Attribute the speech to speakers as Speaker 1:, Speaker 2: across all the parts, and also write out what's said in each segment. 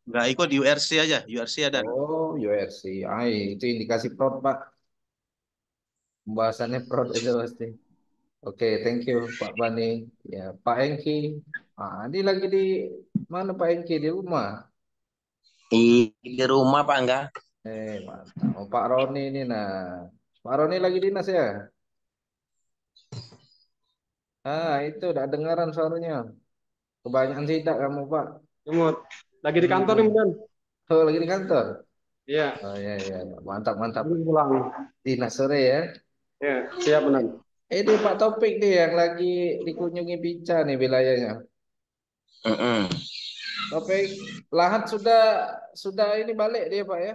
Speaker 1: Nggak ikut URC aja, URC ada.
Speaker 2: Oh, URC. Itu indikasi prod, Pak. Pembahasannya prod itu pasti. Oke, thank you Pak Bani. Ya, Pak Engki. Ini lagi di mana Pak Engki? Di rumah.
Speaker 3: Di rumah Pak enggak?
Speaker 2: Mantap. Oh, Pak Roni ini nah. Pak Roni lagi dinas ya? Itu udah dengaran suaranya. Kebanyakan sidak kamu, Pak.
Speaker 4: Jemut. Lagi di kantor nih,
Speaker 2: Hmm.
Speaker 4: Bang.
Speaker 2: Oh, lagi di kantor.
Speaker 4: Iya,
Speaker 2: Oh, iya, iya. Mantap, mantap.
Speaker 4: belum pulang.
Speaker 2: Dinas sore ya.
Speaker 4: Ya, siap benar.
Speaker 2: Ini Pak Topik nih yang lagi dikunjungi Pica nih wilayahnya.
Speaker 3: Mm-mm.
Speaker 2: Topik, Lahat sudah ini balik dia Pak ya?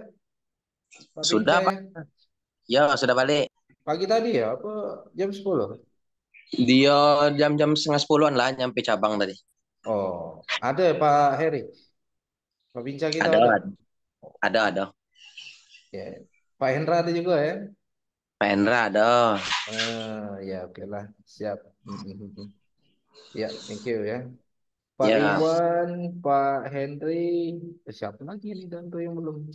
Speaker 2: Pak Pinca
Speaker 3: Sudah
Speaker 2: ya?
Speaker 3: Pak, ya sudah balik.
Speaker 2: Pagi tadi ya? Apa jam 10?
Speaker 3: Dia jam-jam setengah sepuluhan lah nyampe cabang tadi.
Speaker 2: Oh, ada ya Pak Heri? Pak Pinca kita
Speaker 3: Ada,
Speaker 2: ada?
Speaker 3: ada.
Speaker 2: Ya. Pak Hendra ada juga ya?
Speaker 3: Pak Hendra ada.
Speaker 2: Ya oke lah. Siap. Ya, thank you ya. Pak
Speaker 3: Ya,
Speaker 2: Iwan, Pak Henry, siapa lagi nih dan tuh yang belum?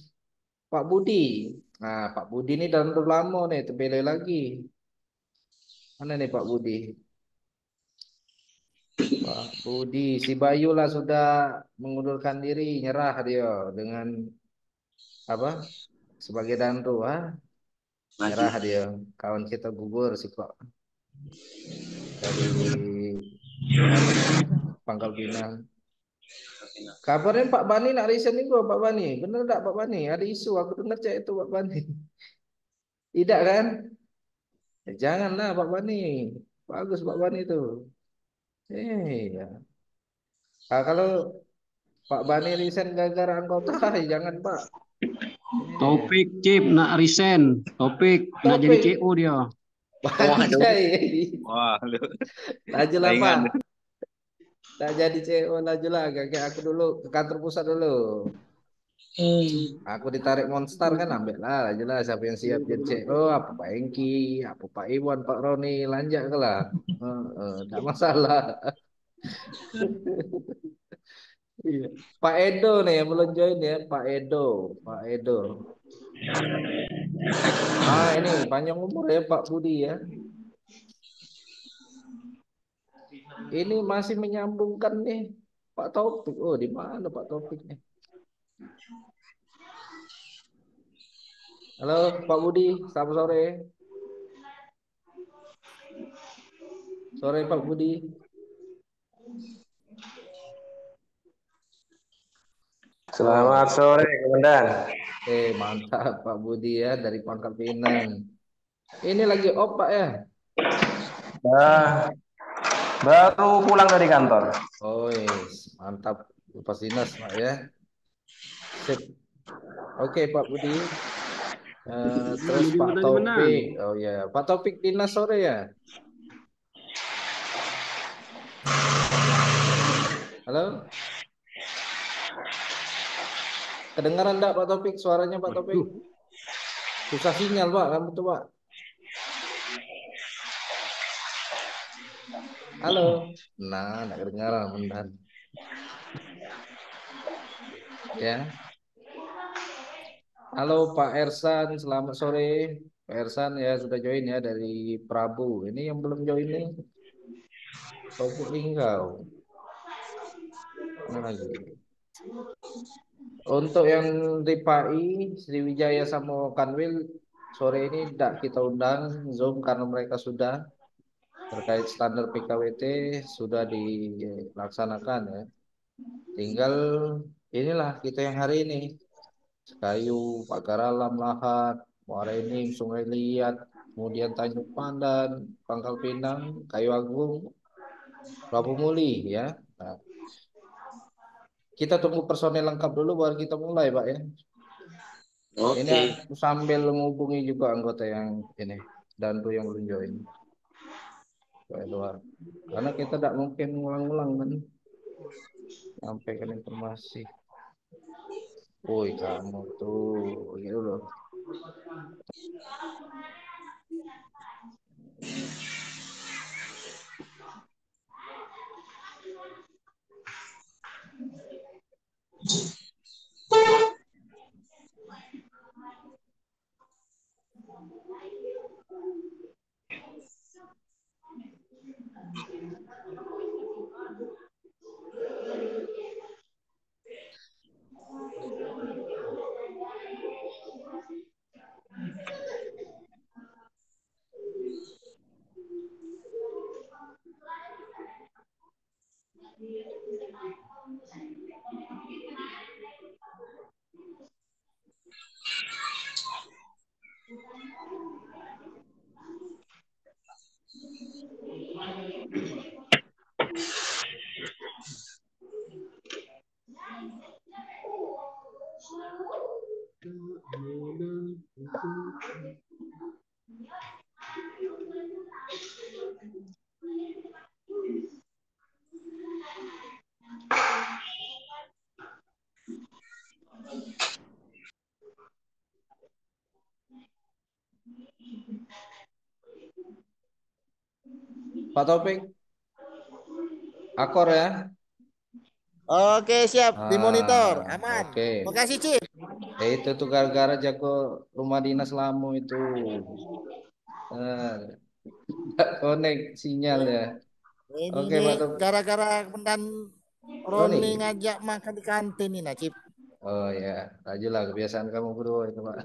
Speaker 2: Pak Budi. Nah, Pak Budi ini dalam lama nih, terpilih lagi. Mana nih Pak Budi? Pak Budi, si Bayu lah sudah mengundurkan diri, nyerah dia dengan apa? Sebagai dandu,
Speaker 3: maju.
Speaker 2: nyerah dia. Kawan kita gugur sih Pak dari mana namanya? Pangkal Pinang. Kabarnya Pak Bani nak resign nih Pak Bani. Bener tak Pak Bani? Ada isu aku dengar cek itu Pak Bani. Tidak kan? Ya, janganlah Pak Bani. Bagus Pak Bani itu. Ya. Kalau Pak Bani resign gara-gara anggota, jangan Pak. Eh,
Speaker 5: Topik Cip nak resign. Topik nak jadi
Speaker 2: Topik.
Speaker 5: CO dia.
Speaker 3: Waduh,
Speaker 2: Anjay.
Speaker 1: Wah, lu
Speaker 2: Laju lah Pak.
Speaker 1: saingan.
Speaker 2: Tak jadi CEO laju lah. Kayak aku dulu ke kantor pusat dulu. Aku ditarik Monster kan ambil lah jelas siapa yang siap jadi CEO apa Pak Engki apa Pak Iwan Pak Roni lanjut ke lah tidak masalah. Iya. Pak Edo nih yang belum join ya Pak Edo. Pak Edo, ini panjang umur ya Pak Budi ya, ini masih menyambungkan nih Pak Taufik. Oh di mana Pak Taufik nih? Halo Pak Budi, selamat sore. Sore Pak Budi.
Speaker 4: Selamat
Speaker 2: Oh,
Speaker 4: sore, Komandan.
Speaker 2: mantap Pak Budi ya dari Pangkal Pinang. Ini lagi op Pak ya?
Speaker 4: Nah, baru pulang dari kantor.
Speaker 2: Oh, mantap. Lepas dinas Pak ya. Sip. Oke Pak Budi. Terus
Speaker 5: Menuju
Speaker 2: Pak
Speaker 5: tadi menang.
Speaker 2: Taufik. Oh ya, Pak Taufik dinas sore ya. Halo, kedengaran enggak Pak Taufik? Suaranya Pak Taufik.
Speaker 5: Waduh.
Speaker 2: Susah sinyal Pak, kamu tuh Pak. Halo. Nah, enggak kedengaran benar. Ya. Halo Pak Ersan, selamat sore. Pak Ersan ya sudah join ya dari Prabu. Ini yang belum join nih. Taufik Linggau. Mana lagi? Untuk yang DPI, Sriwijaya sama Kanwil sore ini tidak kita undang Zoom karena mereka sudah terkait standar PKWT sudah dilaksanakan ya. Tinggal inilah kita yang hari ini Kayu, Pagar Alam, Lahat, Muara Enim, Sungai Liat, kemudian Tanjung Pandan, Pangkal Pinang, Kayu Agung, Prabu Muli ya. Nah, kita tunggu personel lengkap dulu baru kita mulai Pak ya. Ini
Speaker 3: oke.
Speaker 2: aku sambil menghubungi juga anggota yang ini dan tuh yang belum join. Pak Edward. Karena kita tidak mungkin ngulang-ulang kan sampaikan informasi. Woi kamu tuh gitu loh. Pak Taufik, akor ya.
Speaker 6: Oke, siap. Dimonitor.
Speaker 2: Ah,
Speaker 6: Aman.
Speaker 2: oke.
Speaker 6: Makasih, Cip.
Speaker 2: Itu tuh gara-gara jago rumah dinas Lamu itu. Nggak connect sinyalnya.
Speaker 6: Ini
Speaker 2: Oke,
Speaker 6: nih
Speaker 2: Pak Taufik.
Speaker 6: gara-gara Komandan Roni
Speaker 2: Roni.
Speaker 6: ngajak makan di kantin nih, Nacip.
Speaker 2: Oh ya, ajulah kebiasaan kamu berdua itu, Pak.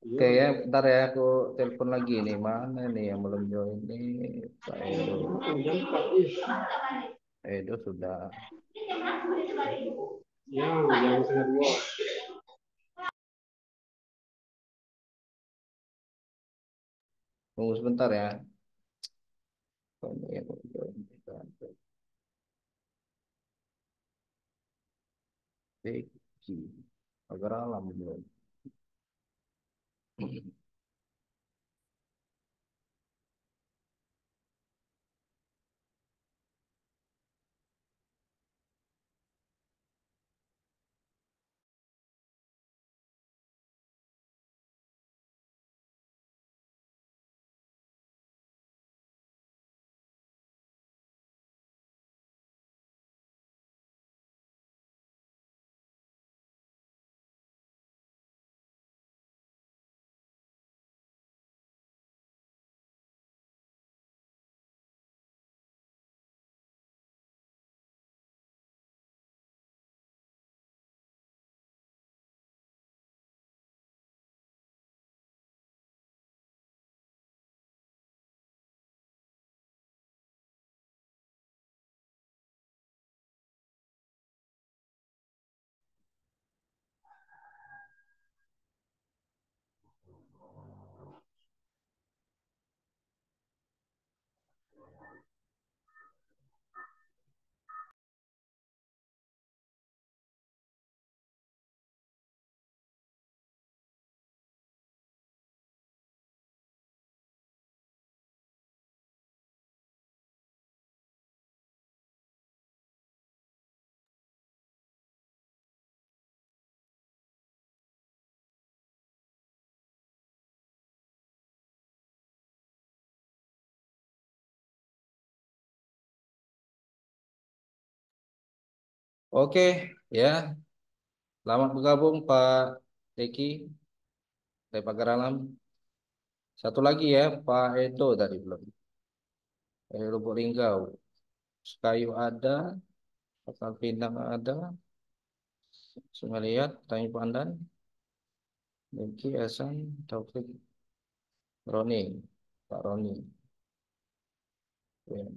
Speaker 2: Oke ya, bentar ya aku telepon lagi nih. Mana nih yang belum join nih? Pak Edo. Edo sudah. Tunggu sebentar ya. Ini yang belum join. Vicky. Agar alam belum. Oke, ya. Selamat bergabung Pak Deki dari Pagar Alam. Satu lagi ya, Pak Edo tadi belum. Lubuk Linggau. Sekayu ada, Pangkal Pinang ada, Sungai Liat, Tanjung Pandan, Deki, Hasan, Taufik, Roni, Pak Roni. Ya.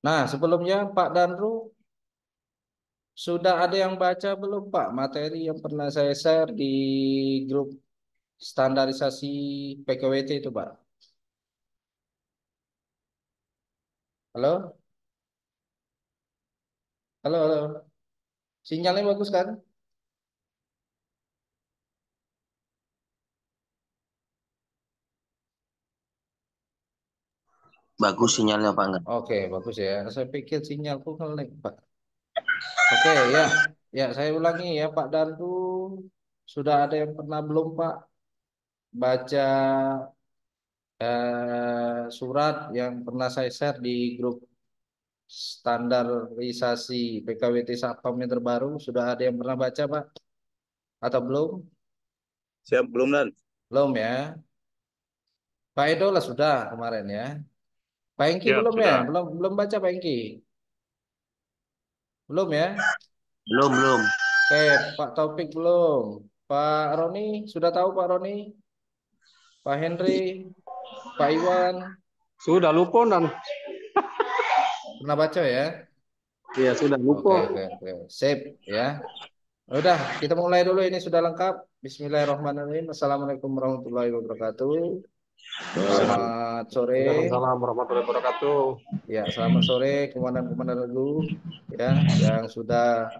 Speaker 2: Nah, sebelumnya Pak Danru sudah ada yang baca belum Pak materi yang pernah saya share di grup standarisasi PKWT itu Pak? Halo? Halo, halo. Sinyalnya bagus kan?
Speaker 3: Bagus sinyalnya Pak enggak?
Speaker 2: Oke, bagus ya. Saya pikir sinyalku ngelag, Pak. Oke, ya. Ya, saya ulangi ya, Pak Danru. Sudah ada yang pernah belum, Pak, baca surat yang pernah saya share di grup standarisasi PKWT Satpam yang terbaru? Sudah ada yang pernah baca, Pak? Atau belum?
Speaker 1: Siap, belum Dan.
Speaker 2: Belum ya. Pak Edo lah sudah kemarin ya. Pak Engki
Speaker 1: Siap,
Speaker 2: belum ya?
Speaker 1: sudah.
Speaker 2: Belum baca Pak Engki? Belum ya?
Speaker 3: Belum.
Speaker 2: Oke, Pak Taufik belum. Pak Roni sudah tahu Pak Roni? Pak Henry, Pak Iwan
Speaker 4: Sudah lupa dan
Speaker 2: pernah baca ya?
Speaker 4: iya sudah lupa.
Speaker 2: Oke. Sip ya. Udah, kita mulai dulu ini sudah lengkap. Bismillahirrahmanirrahim. Assalamualaikum warahmatullahi wabarakatuh. Selamat sore.
Speaker 4: Waalaikumsalam warahmatullahi wabarakatuh.
Speaker 2: Ya, selamat sore komandan-komandan regu ya yang sudah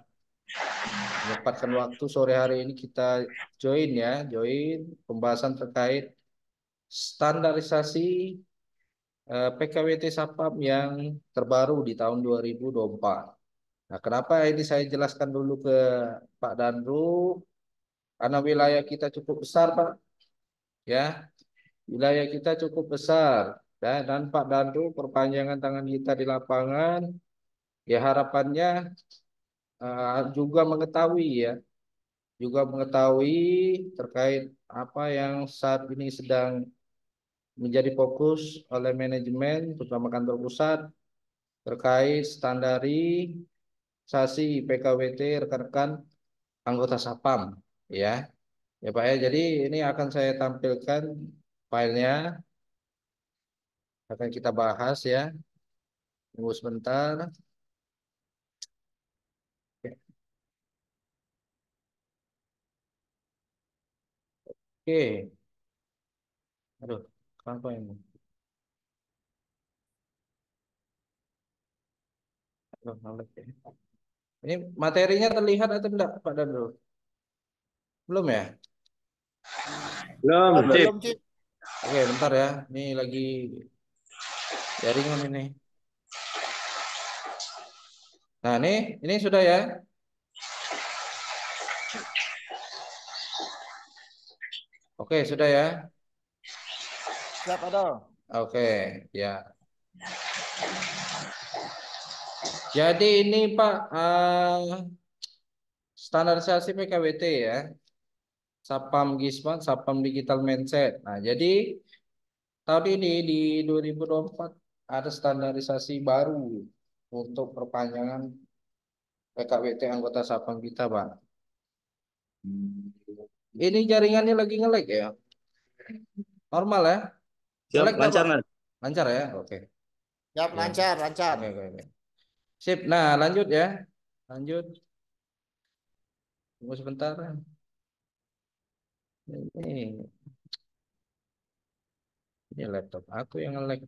Speaker 2: menyempatkan waktu sore hari ini kita join pembahasan terkait standarisasi PKWT Sapam yang terbaru di tahun 2024. Nah, kenapa ini saya jelaskan dulu ke Pak Danru? Karena wilayah kita cukup besar, Pak. Ya, wilayah kita cukup besar. Dan Pak Danru perpanjangan tangan kita di lapangan, ya harapannya juga mengetahui terkait apa yang saat ini sedang menjadi fokus oleh manajemen, terutama kantor pusat, terkait standarisasi PKWT rekan-rekan anggota Sapam, ya. Ya Pak ya, jadi ini akan saya tampilkan filenya, akan kita bahas ya. Tunggu sebentar. Oke. Aduh, kenapa ini? Aduh, nolak ya. Ini materinya terlihat atau tidak Pak Danru? Belum ya?
Speaker 4: Belum, Cip.
Speaker 6: Belum, Cip.
Speaker 2: Oke, bentar ya. Ini lagi jaringan ini. Nah, ini sudah ya. Oke, sudah ya.
Speaker 6: Siap, Edo.
Speaker 2: Oke, ya. Jadi ini Pak standarisasi PKWT ya. Sapam Gisman, Sapam Digital Mindset. Nah, jadi tahun ini di 2024 ada standarisasi baru untuk perpanjangan PKWT anggota Sapam kita, Pak. Ini jaringannya lagi nge-lag ya. Normal ya?
Speaker 1: Siap,
Speaker 2: Nge-lag nggak,
Speaker 1: lancar
Speaker 2: Pak?
Speaker 1: Dan.
Speaker 2: Lancar ya? Oke.
Speaker 6: Siap,
Speaker 2: Ya.
Speaker 6: lancar.
Speaker 2: Oke. Sip. Nah, lanjut ya. Lanjut. Tunggu sebentar. Ini laptop aku yang nge-lag.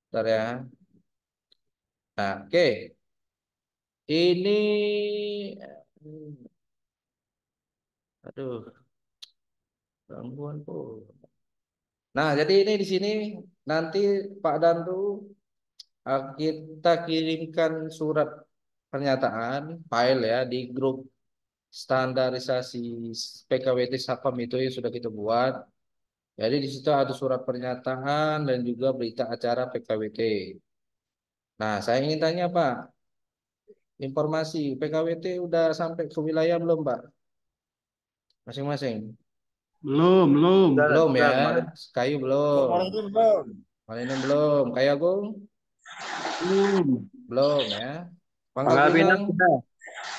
Speaker 2: Bentar ya. Nah, oke. Ini aduh, gangguan tuh. Nah, jadi ini di sini nanti Pak Danru kita kirimkan surat pernyataan file ya di grup standarisasi PKWT Sapam itu yang sudah kita buat. Jadi di situ ada surat pernyataan dan juga berita acara PKWT. Nah, saya ingin tanya Pak, informasi PKWT udah sampai ke wilayah belum Pak? Masing-masing?
Speaker 5: Belum.
Speaker 2: Belum ya?
Speaker 1: Kemarin.
Speaker 2: Kayu belum?
Speaker 6: Orang ini belum.
Speaker 2: Malino belum? Kayu Agung? Belum ya? Pangkal
Speaker 4: Pangkal
Speaker 2: Pinang?
Speaker 4: Pinang sudah.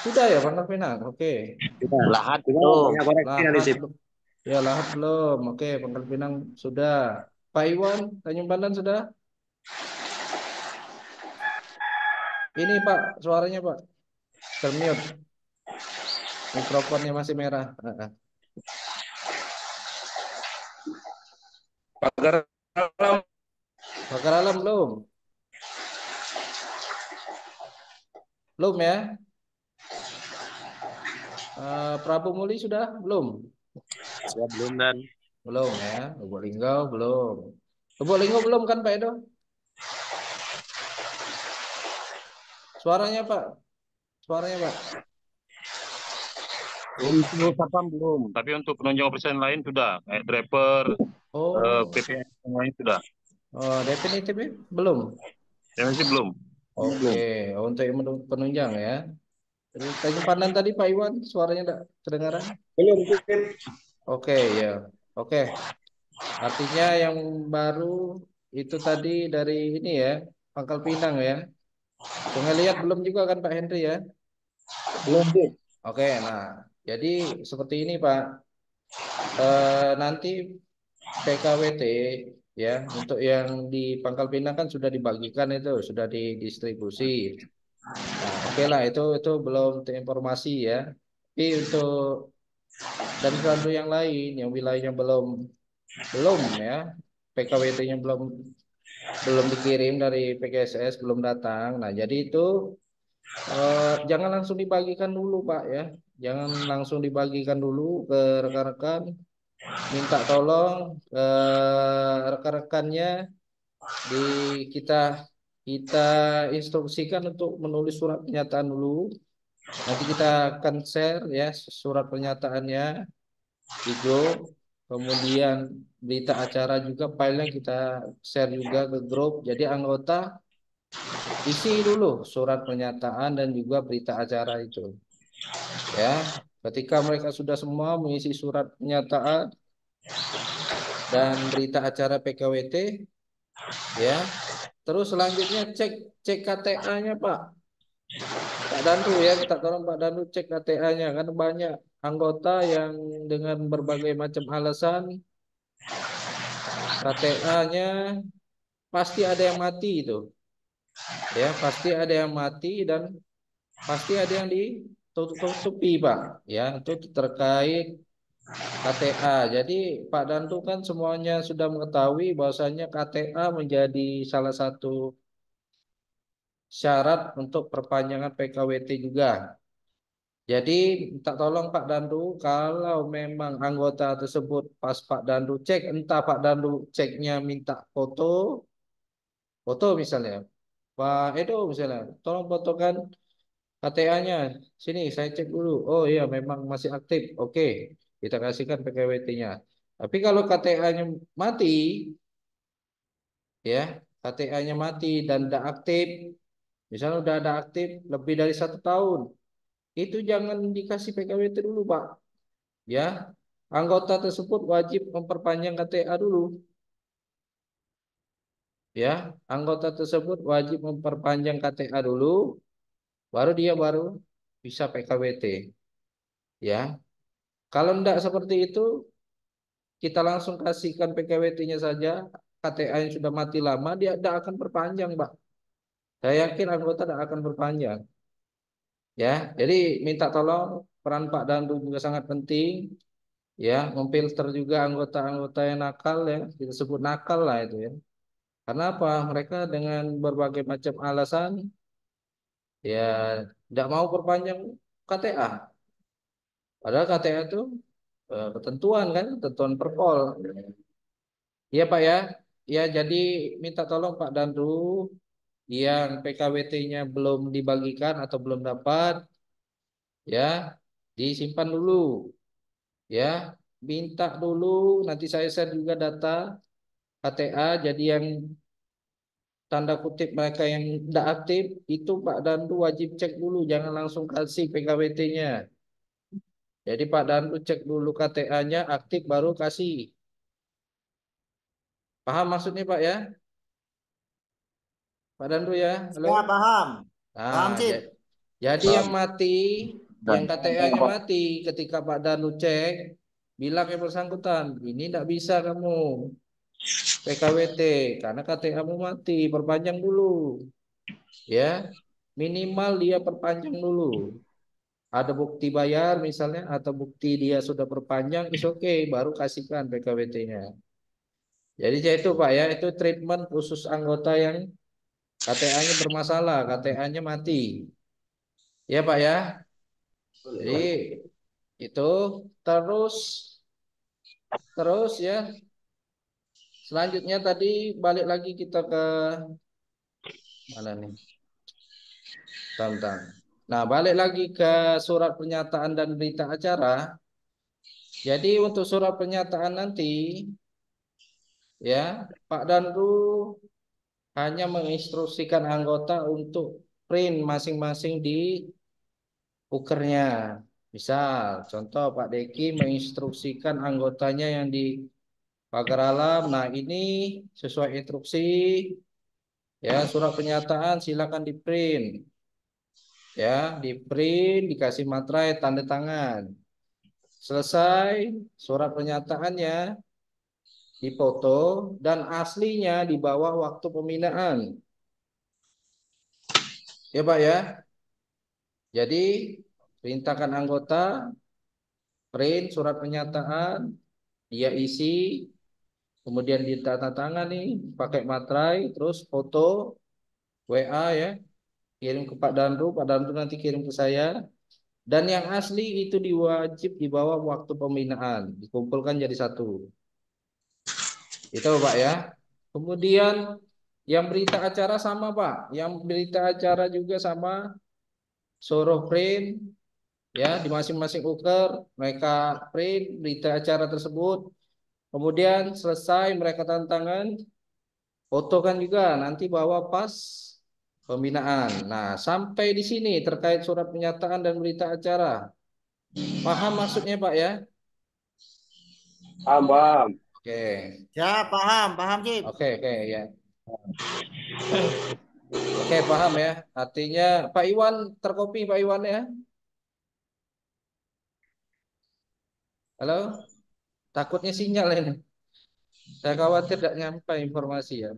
Speaker 2: Sudah ya Pangkal Pinang? Oke.
Speaker 3: Lahat
Speaker 4: Cuma
Speaker 3: belum.
Speaker 4: banyak koreksi nanti, Cip.
Speaker 2: Ya Lahat belum. Oke, Pangkal Pinang sudah. Pak Iwan, Tanjung Pandan sudah? Ini Pak, suaranya Pak. Termute. Mikrofonnya masih merah.
Speaker 1: Pagar alam.
Speaker 2: Bakar Alam belum? Belum ya? Prabu Muli sudah? Belum?
Speaker 1: Siap, belum Dan.
Speaker 2: Belum ya. Lubuk Linggau belum. Lubuk Linggau belum kan Pak Edo? Suaranya Pak. Suaranya Pak.
Speaker 1: Untuk Sapam belum, tapi untuk penunjang operasi lain sudah. Kayak driver,
Speaker 2: Oh,
Speaker 1: PPN semuanya sudah.
Speaker 2: definitif ya? Belum.
Speaker 1: Yang masih belum.
Speaker 2: Oke, untuk yang penunjang ya. Tanjung Pandan tadi Pak Iwan, suaranya tidak kedengaran?
Speaker 4: Belum, Cip.
Speaker 2: Oke ya. Oke. Artinya yang baru itu tadi dari ini ya, Pangkal Pinang ya. Sungai Liat belum juga kan Pak Henry ya?
Speaker 6: Belum, Bu.
Speaker 2: Oke, nah jadi seperti ini Pak. Nanti PKWT ya untuk yang di Pangkal Pinang kan sudah dibagikan itu, sudah didistribusi. Nah, oke lah itu belum terinformasi ya. Tapi untuk dan Randu yang lain yang wilayahnya belum ya PKWT-nya belum dikirim dari PKSS belum datang. Nah, jadi itu jangan langsung dibagikan dulu Pak ya. Jangan langsung dibagikan dulu ke rekan-rekan. Minta tolong rekan-rekannya di kita kita instruksikan untuk menulis surat pernyataan dulu. Nanti kita akan share ya surat pernyataannya di grup. Kemudian berita acara juga filenya kita share juga ke grup. Jadi anggota isi dulu surat pernyataan dan juga berita acara itu. Ya, ketika mereka sudah semua mengisi surat pernyataan dan berita acara PKWT, ya, terus selanjutnya cek KTA-nya Pak. Pak Dandu ya, kita tolong Pak Dandu cek KTA-nya kan banyak anggota yang dengan berbagai macam alasan KTA-nya pasti ada yang mati itu. Ya, pasti ada yang mati dan pasti ada yang ditutupi Pak. Ya, itu terkait KTA. Jadi Pak Dandu kan semuanya sudah mengetahui bahwasanya KTA menjadi salah satu syarat untuk perpanjangan PKWT juga. Jadi minta tolong Pak Dandu kalau memang anggota tersebut pas Pak Dandu cek, entah Pak Dandu ceknya minta foto misalnya, Pak Edo misalnya, tolong fotokan KTA-nya. Sini saya cek dulu. Oh iya memang masih aktif. Oke, kita kasihkan PKWT-nya. Tapi kalau KTA-nya mati, ya KTA-nya mati dan tidak aktif, misalnya udah ada aktif lebih dari 1 tahun, itu jangan dikasih PKWT dulu Pak. Ya, anggota tersebut wajib memperpanjang KTA dulu. Ya, anggota tersebut wajib memperpanjang KTA dulu, baru dia bisa PKWT. Ya, kalau tidak seperti itu, kita langsung kasihkan PKWT-nya saja. KTA yang sudah mati lama, dia tidak akan perpanjang, Pak. Saya yakin anggota tidak akan perpanjang. Ya, jadi minta tolong peran Pak Dandu juga sangat penting. Ya, memfilter juga anggota-anggota yang nakal ya, kita sebut nakal lah itu ya. Karena apa? Mereka dengan berbagai macam alasan ya tidak mau perpanjang KTA. Padahal KTA itu ketentuan kan, ketentuan Perpol. Iya Pak ya. Ya jadi minta tolong Pak Dandu yang PKWT-nya belum dibagikan atau belum dapat ya disimpan dulu ya. Minta dulu nanti saya share juga data KTA jadi yang tanda kutip mereka yang tidak aktif itu Pak Dandu wajib cek dulu jangan langsung kasih PKWT-nya. Jadi Pak Dandu cek dulu KTA-nya aktif baru kasih. Paham maksudnya Pak ya? Pak Dandu ya? Halo?
Speaker 6: Ya, paham. Paham,
Speaker 2: Nah,
Speaker 6: Cip.
Speaker 2: jadi yang mati, yang KTA-nya mati ketika Pak Dandu cek, bilang yang bersangkutan, ini tidak bisa kamu PKWT karena KTA-mu mati, perpanjang dulu. Ya, minimal dia perpanjang dulu. Ada bukti bayar misalnya atau bukti dia sudah perpanjang, is oke, baru kasihkan PKWT-nya. Jadi itu Pak ya, itu treatment khusus anggota yang KTA-nya bermasalah, KTA-nya mati. Ya Pak ya. Jadi itu terus terus ya. Selanjutnya tadi balik lagi kita ke mana nih? Tentang. Nah, balik lagi ke surat pernyataan dan berita acara. Jadi untuk surat pernyataan nanti ya, Pak Dandu hanya menginstruksikan anggota untuk print masing-masing di ukernya. Misal, contoh Pak Deki menginstruksikan anggotanya yang di pagar alam. Nah, ini sesuai instruksi. Ya, surat pernyataan silakan di print. Ya, di print, dikasih materai, tanda tangan. Selesai surat pernyataannya, dipoto dan aslinya dibawa waktu pembinaan. Ya Pak ya. Jadi perintahkan anggota print surat pernyataan, dia isi, kemudian ditandatangani pakai materai, terus foto WA ya, kirim ke Pak Dandu nanti kirim ke saya. Dan yang asli itu diwajib dibawa waktu pembinaan, dikumpulkan jadi satu. Itu Pak ya. Kemudian yang berita acara sama Pak, yang berita acara juga sama, suruh print ya di masing-masing uker, mereka print berita acara tersebut. Kemudian selesai mereka tanda tangan, foto kan juga nanti bawa pas pembinaan. Nah, sampai di sini terkait surat pernyataan dan berita acara. Paham maksudnya Pak ya?
Speaker 4: Paham.
Speaker 2: Oke.
Speaker 6: Ya, paham, Cip.
Speaker 2: Oke ya. Oke, paham ya. Artinya Pak Iwan terkopi Pak Iwan ya. Halo? Takutnya sinyal ini. Saya khawatir tidak nyampe informasi ya.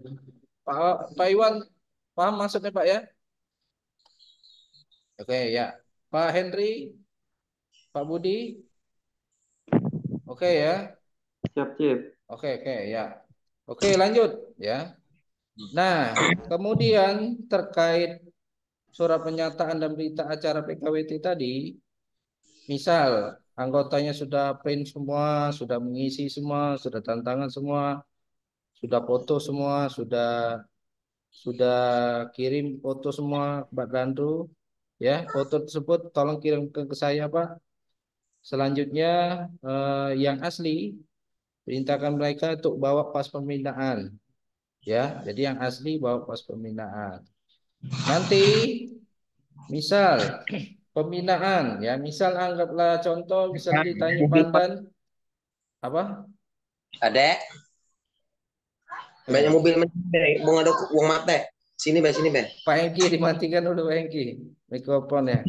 Speaker 2: Pak Iwan, paham maksudnya Pak ya? Oke ya. Pak Henry, Pak Budi, oke ya.
Speaker 4: Siap, Cip.
Speaker 2: Oke ya. Oke lanjut ya. Nah, kemudian terkait surat pernyataan dan berita acara PKWT tadi, misal anggotanya sudah print semua, sudah mengisi semua, sudah tantangan semua, sudah foto semua, sudah kirim foto semua ke Pak Dandu, ya foto tersebut tolong kirim ke saya Pak. Selanjutnya yang asli perintahkan mereka untuk bawa pas pembinaan, ya. Jadi yang asli bawa pas pembinaan. Nanti misal pembinaan, ya misal anggaplah contoh, misal ditanya Pandan apa?
Speaker 3: Adek, banyak mobil mau ada uang mate. Sini be, sini be.
Speaker 2: Pak Hengki dimatikan dulu Pak Hengki mikrofonnya.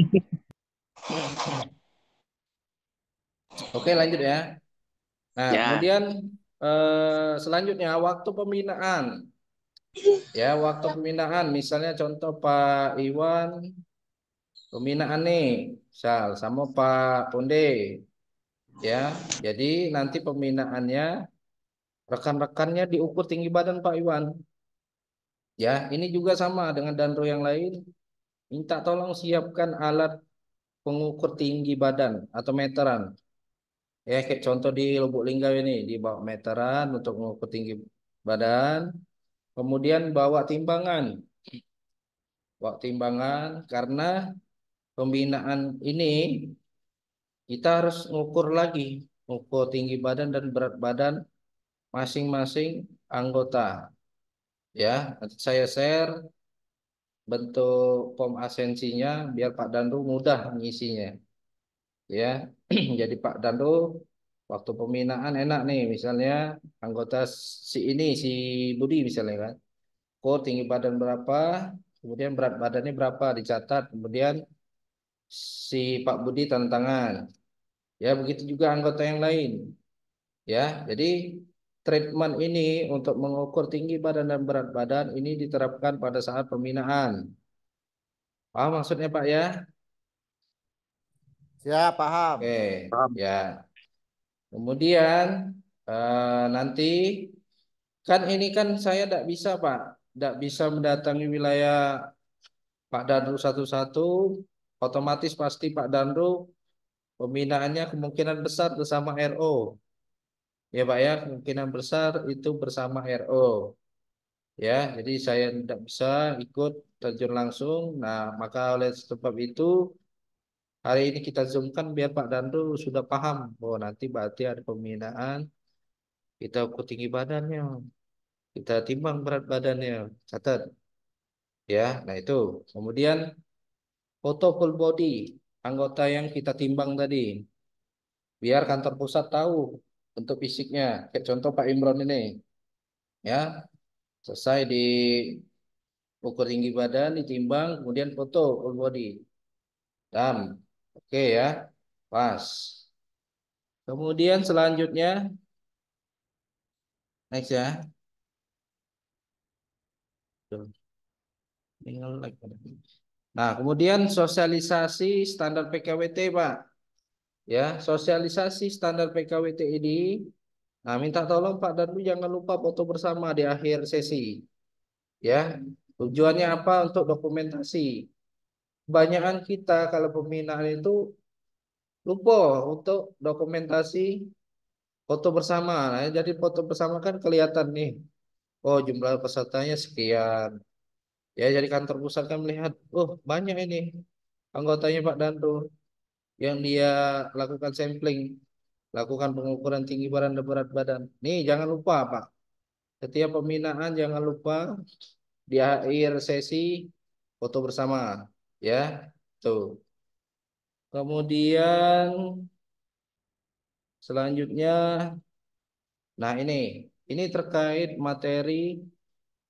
Speaker 2: Oke lanjut ya. Nah
Speaker 3: Ya.
Speaker 2: kemudian selanjutnya waktu pembinaan. Ya waktu pembinaan misalnya contoh Pak Iwan pembinaan nih, misal sama Pak Ponde. Ya jadi nanti pembinaannya rekan-rekannya diukur tinggi badan Pak Iwan. Ya ini juga sama dengan danro yang lain. Minta tolong siapkan alat pengukur tinggi badan atau meteran. Ya, kayak contoh di Lubuk Linggau ini, dibawa meteran untuk mengukur tinggi badan. Kemudian bawa timbangan karena pembinaan ini kita harus mengukur lagi, mengukur tinggi badan dan berat badan masing-masing anggota. Ya, nanti saya share bentuk form asensinya biar Pak Dandu mudah mengisinya. Ya, jadi Pak Dandu waktu pembinaan enak nih, misalnya anggota si Budi misalnya kan, tinggi badan berapa, kemudian berat badannya berapa dicatat, kemudian si Pak Budi tanda tangan. Ya, begitu juga anggota yang lain. Ya, jadi treatment ini untuk mengukur tinggi badan dan berat badan ini diterapkan pada saat pembinaan. Paham maksudnya Pak ya?
Speaker 6: Ya, paham.
Speaker 2: Oke, ya. Kemudian nanti kan ini kan saya tidak bisa Pak, tidak bisa mendatangi wilayah Pak Danru satu-satu, otomatis pasti Pak Danru pembinaannya kemungkinan besar bersama RO. Ya Pak ya, kemungkinan besar itu bersama RO. Ya, jadi saya tidak bisa ikut terjun langsung. Nah, maka oleh sebab itu hari ini kita zoomkan biar Pak Danru sudah paham bahwa nanti berarti ada pembinaan, kita ukur tinggi badannya, kita timbang berat badannya, catat. Ya, nah itu. Kemudian foto full body. anggota yang kita timbang tadi. Biar kantor pusat tahu untuk fisiknya. Kayak contoh Pak Imron ini. Ya, selesai di ukur tinggi badan, ditimbang, kemudian foto full body. Dan oke ya, pas. Kemudian selanjutnya, next ya. Tuh, tinggal like. Nah, kemudian sosialisasi standar PKWT, Pak. Ya, sosialisasi standar PKWT ini. Nah, minta tolong Pak Dandu jangan lupa foto bersama di akhir sesi. Ya, tujuannya apa? Untuk dokumentasi. Kebanyakan kita kalau pembinaan itu lupa untuk dokumentasi foto bersama. Nah, jadi foto bersama kan kelihatan nih. Oh, jumlah pesertanya sekian. Ya, jadi kantor pusat kan melihat, oh banyak ini anggotanya Pak Dandu yang dia lakukan sampling, lakukan pengukuran tinggi badan dan berat badan. Nih, jangan lupa Pak, setiap pembinaan jangan lupa di akhir sesi foto bersama. Ya, tuh. Kemudian selanjutnya, nah ini terkait materi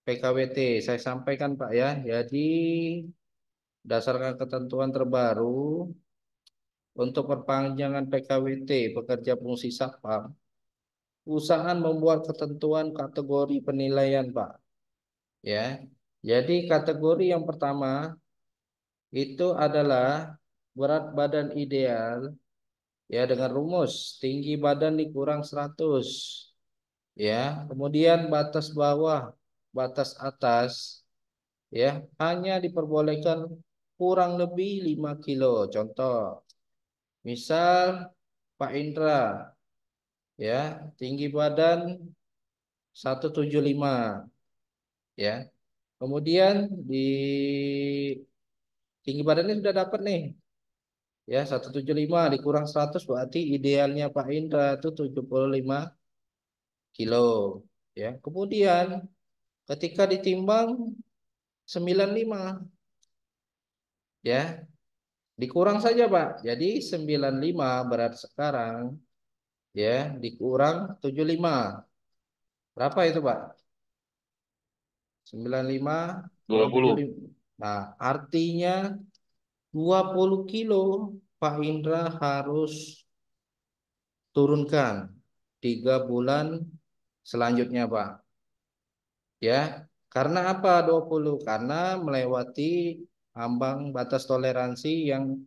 Speaker 2: PKWT. Saya sampaikan Pak ya. Jadi berdasarkan ketentuan terbaru untuk perpanjangan PKWT pekerja fungsi Satpam, perusahaan membuat ketentuan kategori penilaian Pak. Ya. Jadi kategori yang pertama itu adalah berat badan ideal ya dengan rumus tinggi badan dikurang 100. Ya, kemudian batas bawah, batas atas ya hanya diperbolehkan kurang lebih 5 kilo. Contoh, misal Pak Indra ya, tinggi badan 175 ya. Kemudian di tinggi badannya sudah dapat nih. Ya, 175 dikurang 100 berarti idealnya Pak Indra itu 75 kilo ya. Kemudian ketika ditimbang 95 ya, dikurang saja Pak. Jadi 95 berat sekarang ya dikurang 75. Berapa itu Pak? 95 kurang
Speaker 1: 20.
Speaker 2: 75. Nah, artinya 20 kilo Pak Indra harus turunkan 3 bulan selanjutnya Pak. Ya, karena apa 20? Karena melewati ambang batas toleransi yang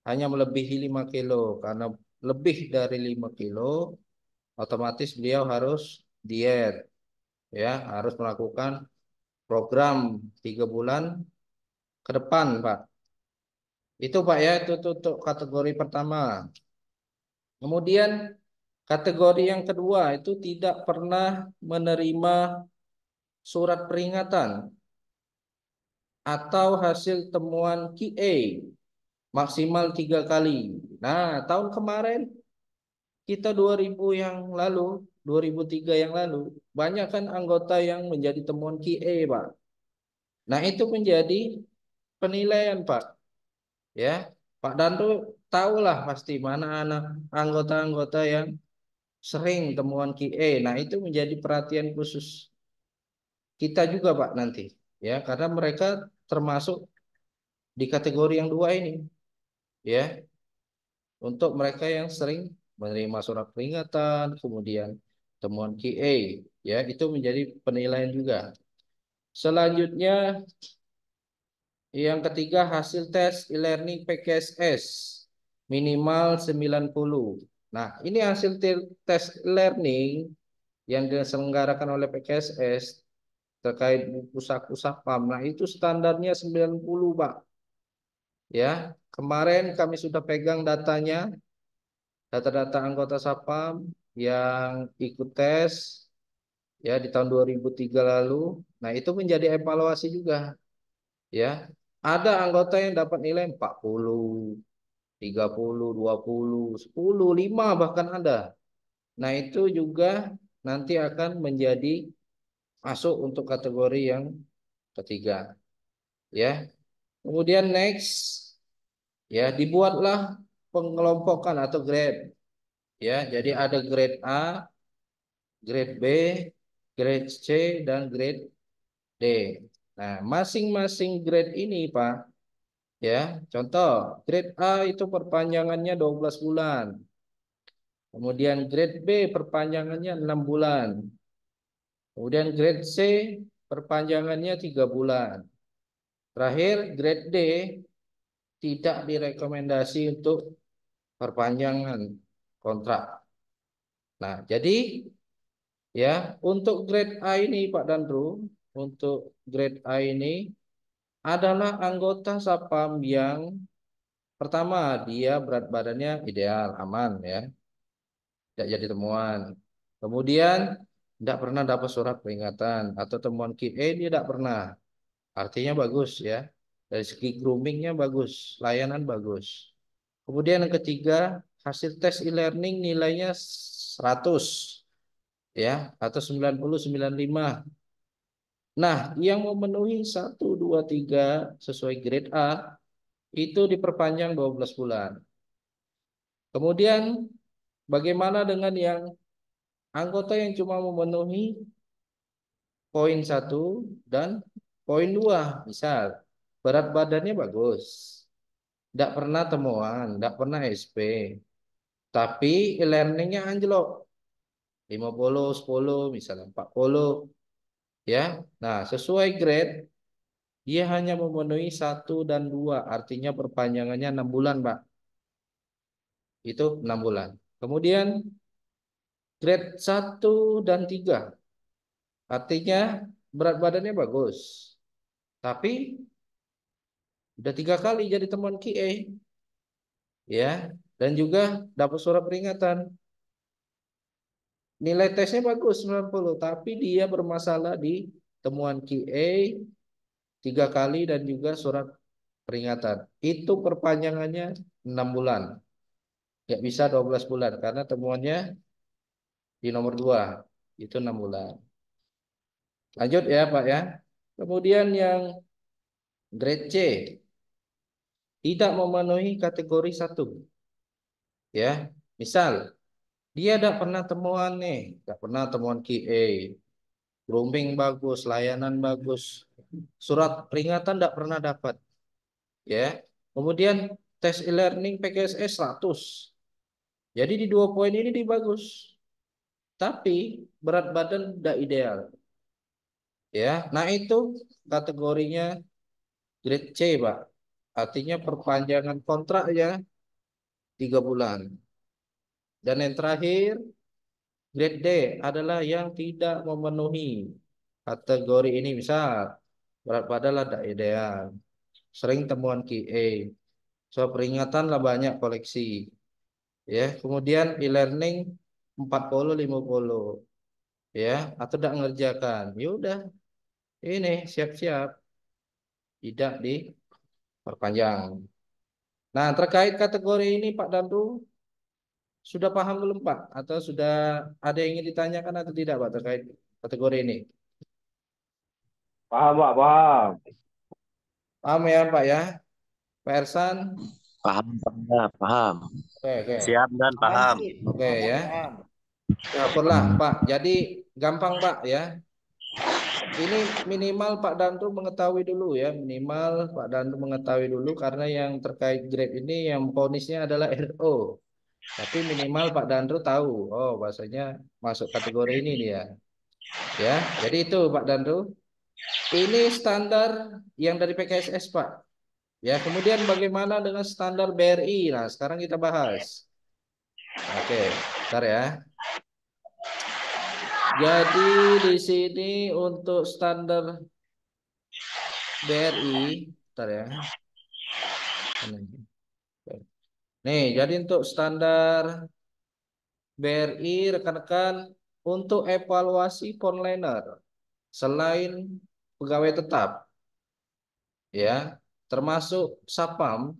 Speaker 2: hanya melebihi 5 kilo. Karena lebih dari 5 kilo, otomatis beliau harus diet. Ya, harus melakukan program 3 bulan ke depan, Pak. Itu Pak ya, itu untuk kategori pertama. Kemudian kategori yang kedua itu tidak pernah menerima surat peringatan atau hasil temuan QA maksimal 3 kali. Nah, tahun kemarin kita 2000 yang lalu, 2003 yang lalu, banyak kan anggota yang menjadi temuan QA, Pak. Nah, itu menjadi penilaian, Pak. Ya, Pak Danto tahulah pasti mana anak anggota-anggota yang sering temuan QA. Nah, itu menjadi perhatian khusus kita juga, Pak, nanti. Ya, karena mereka termasuk di kategori yang dua ini. Ya, untuk mereka yang sering menerima surat peringatan, kemudian temuan QA, ya itu menjadi penilaian juga. Selanjutnya yang ketiga hasil tes e-learning PKSS minimal 90. Nah, ini hasil tes e-learning yang diselenggarakan oleh PKSS terkait buku saku Satpam. Nah, itu standarnya 90, Pak. Ya, kemarin kami sudah pegang datanya, data-data anggota Satpam yang ikut tes ya di tahun 2003 lalu. Nah, itu menjadi evaluasi juga ya. Ada anggota yang dapat nilai 40, 30, 20, 10, 5 bahkan ada. Nah, itu juga nanti akan menjadi masuk untuk kategori yang ketiga. Ya. Kemudian next Ya, dibuatlah pengelompokan atau grade. Ya, jadi ada grade A, grade B, grade C, dan grade D. Nah, masing-masing grade ini, Pak, ya, contoh, grade A itu perpanjangannya 12 bulan. Kemudian grade B perpanjangannya 6 bulan. Kemudian grade C perpanjangannya 3 bulan. Terakhir, grade D tidak direkomendasi untuk perpanjangan kontrak. Nah, jadi ya untuk grade A ini Pak Dandru, untuk grade A ini adalah anggota Sapam yang pertama dia berat badannya ideal, aman ya, tidak jadi temuan. Kemudian tidak pernah dapat surat peringatan atau temuan QA dia tidak pernah. Artinya bagus ya. Dari segi groomingnya bagus, layanan bagus. Kemudian yang ketiga, hasil tes e-learning nilainya 100 ya atau 90-95. Nah, yang memenuhi 1, 2, 3 sesuai grade A itu diperpanjang 12 bulan. Kemudian bagaimana dengan yang anggota yang cuma memenuhi poin 1 dan poin 2, misal berat badannya bagus, tidak pernah temuan, tidak pernah SP, tapi e-learningnya anjlok 50, 10, misalnya 40, ya. Nah, sesuai grade dia hanya memenuhi 1 dan 2, artinya perpanjangannya 6 bulan, Pak. Itu 6 bulan. Kemudian grade 1 dan 3, artinya berat badannya bagus, tapi udah 3 kali jadi temuan QA, ya, dan juga dapat surat peringatan. Nilai tesnya bagus 90, tapi dia bermasalah di temuan QA 3 kali dan juga surat peringatan. Itu perpanjangannya 6 bulan. Nggak bisa 12 bulan karena temuannya di nomor 2. Itu 6 bulan. Lanjut ya Pak ya. Kemudian yang grade C tidak memenuhi kategori 1. Ya, misal dia tidak pernah temuan nih, tidak pernah temuan QA, grooming bagus, layanan bagus, surat peringatan tidak pernah dapat, ya. Kemudian tes e-learning PKSS 100. Jadi di 2 poin ini di bagus, tapi berat badan tidak ideal, ya. Nah itu kategorinya grade C, Pak. Artinya perpanjangan kontraknya 3 bulan. Dan yang terakhir grade D adalah yang tidak memenuhi kategori ini, misal berat badan tidak ideal, sering temuan QA, so peringatan lah banyak koleksi, ya. Kemudian e-learning 40-50, ya, atau tidak mengerjakan, yaudah ini siap-siap tidak diperpanjang. Nah, terkait kategori ini Pak Dandu sudah paham belum Pak? Atau sudah ada yang ingin ditanyakan atau tidak Pak terkait kategori ini?
Speaker 4: Paham, Pak, paham.
Speaker 2: Paham ya Pak ya? Pak Ersan?
Speaker 3: Paham, Pak. Paham.
Speaker 2: Oke, oke.
Speaker 1: Siap dan paham.
Speaker 6: Cip.
Speaker 2: Oke ya.
Speaker 6: Paham.
Speaker 2: Syukurlah Pak. Jadi gampang Pak ya. Ini minimal Pak Dandu mengetahui dulu ya. Minimal Pak Dandu mengetahui dulu karena yang terkait grade ini yang ponisnya adalah RO. Tapi minimal Pak Dandu tahu. Oh, bahasanya masuk kategori ini dia. Ya, jadi itu Pak Dandu. Ini standar yang dari PKSS Pak. Ya, kemudian bagaimana dengan standar BRI? Nah, sekarang kita bahas. Oke, bentar ya. Jadi di sini untuk standar BRI, bentar ya. Nih, jadi untuk standar BRI rekan-rekan untuk evaluasi ponliner selain pegawai tetap, ya, termasuk Sapam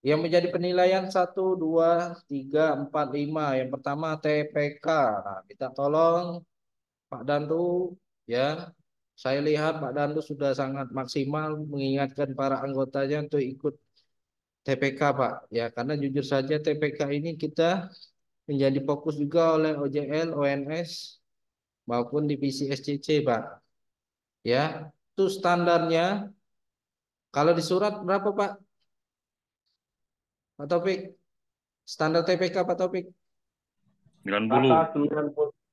Speaker 2: yang menjadi penilaian 1, 2, 3, 4, 5. Yang pertama TPK. Nah, minta tolong Pak Dandu ya. Saya lihat Pak Dandu sudah sangat maksimal mengingatkan para anggotanya untuk ikut TPK Pak. Ya, karena jujur saja TPK ini kita menjadi fokus juga oleh OJL, ONS maupun divisi SCC Pak. Ya, itu standarnya kalau di surat berapa Pak? Pak Taufik, standar TPK Pak Taufik
Speaker 1: 90.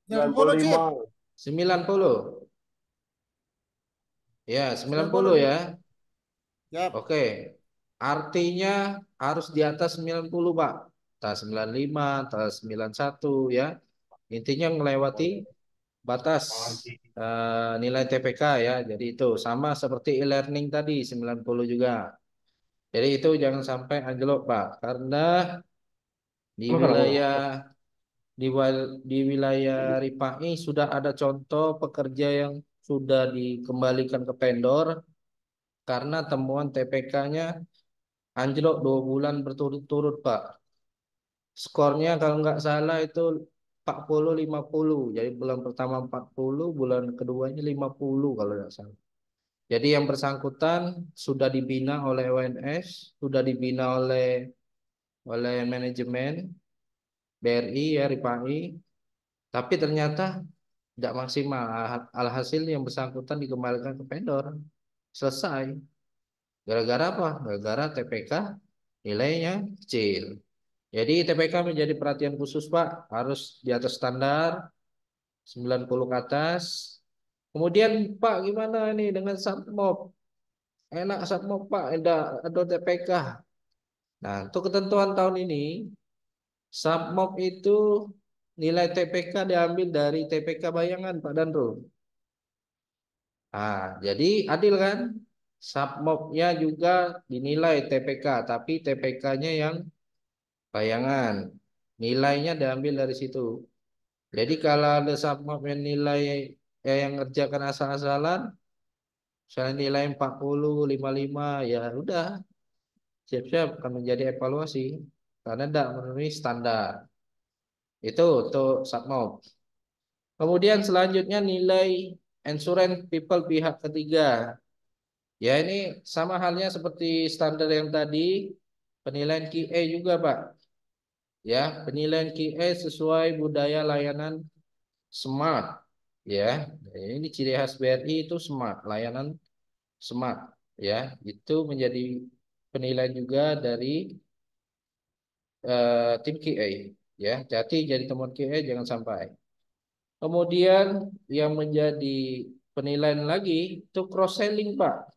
Speaker 6: 90 Cip.
Speaker 2: 90. Ya, 90 ya.
Speaker 6: Siap.
Speaker 2: Oke. Artinya harus di atas 90 Pak. Tas 95, tas 91 ya. Intinya melewati batas nilai TPK ya. Jadi itu sama seperti e-learning tadi 90 juga. Jadi itu jangan sampai anjlok Pak, karena di wilayah di wilayah Ripai sudah ada contoh pekerja yang sudah dikembalikan ke vendor karena temuan TPK-nya anjlok 2 bulan berturut-turut Pak. Skornya kalau nggak salah itu 40-50. Jadi bulan pertama 40, bulan keduanya 50 kalau nggak salah. Jadi yang bersangkutan sudah dibina oleh ONS, sudah dibina oleh manajemen BRI ya Ripai, tapi ternyata tidak maksimal. Alhasil yang bersangkutan dikembalikan ke vendor. Selesai. Gara-gara apa? Gara-gara TPK nilainya kecil. Jadi TPK menjadi perhatian khusus Pak, harus di atas standar 90 ke atas. Kemudian Pak gimana ini dengan submob? Enak submob Pak, ada TPK. Nah, untuk ketentuan tahun ini submob itu nilai TPK diambil dari TPK bayangan Pak Danro. Nah, jadi adil kan? Submobnya juga dinilai TPK, tapi TPK-nya yang bayangan. Nilainya diambil dari situ. Jadi kalau ada submob yang nilai yang ngerjakan asal-asalan, misalnya nilai 40, 55, ya udah siap-siap akan menjadi evaluasi karena tidak memenuhi standar. Itu untuk submob. Kemudian selanjutnya nilai insurance people pihak ketiga. Ya ini sama halnya seperti standar yang tadi, penilaian QA juga Pak. Ya, penilaian QA sesuai budaya layanan smart. Ya, ini ciri khas BRI itu smart, layanan smart. Ya, itu menjadi penilaian juga dari tim QA. Ya, jadi temuan QA jangan sampai. Kemudian yang menjadi penilaian lagi itu cross selling Pak.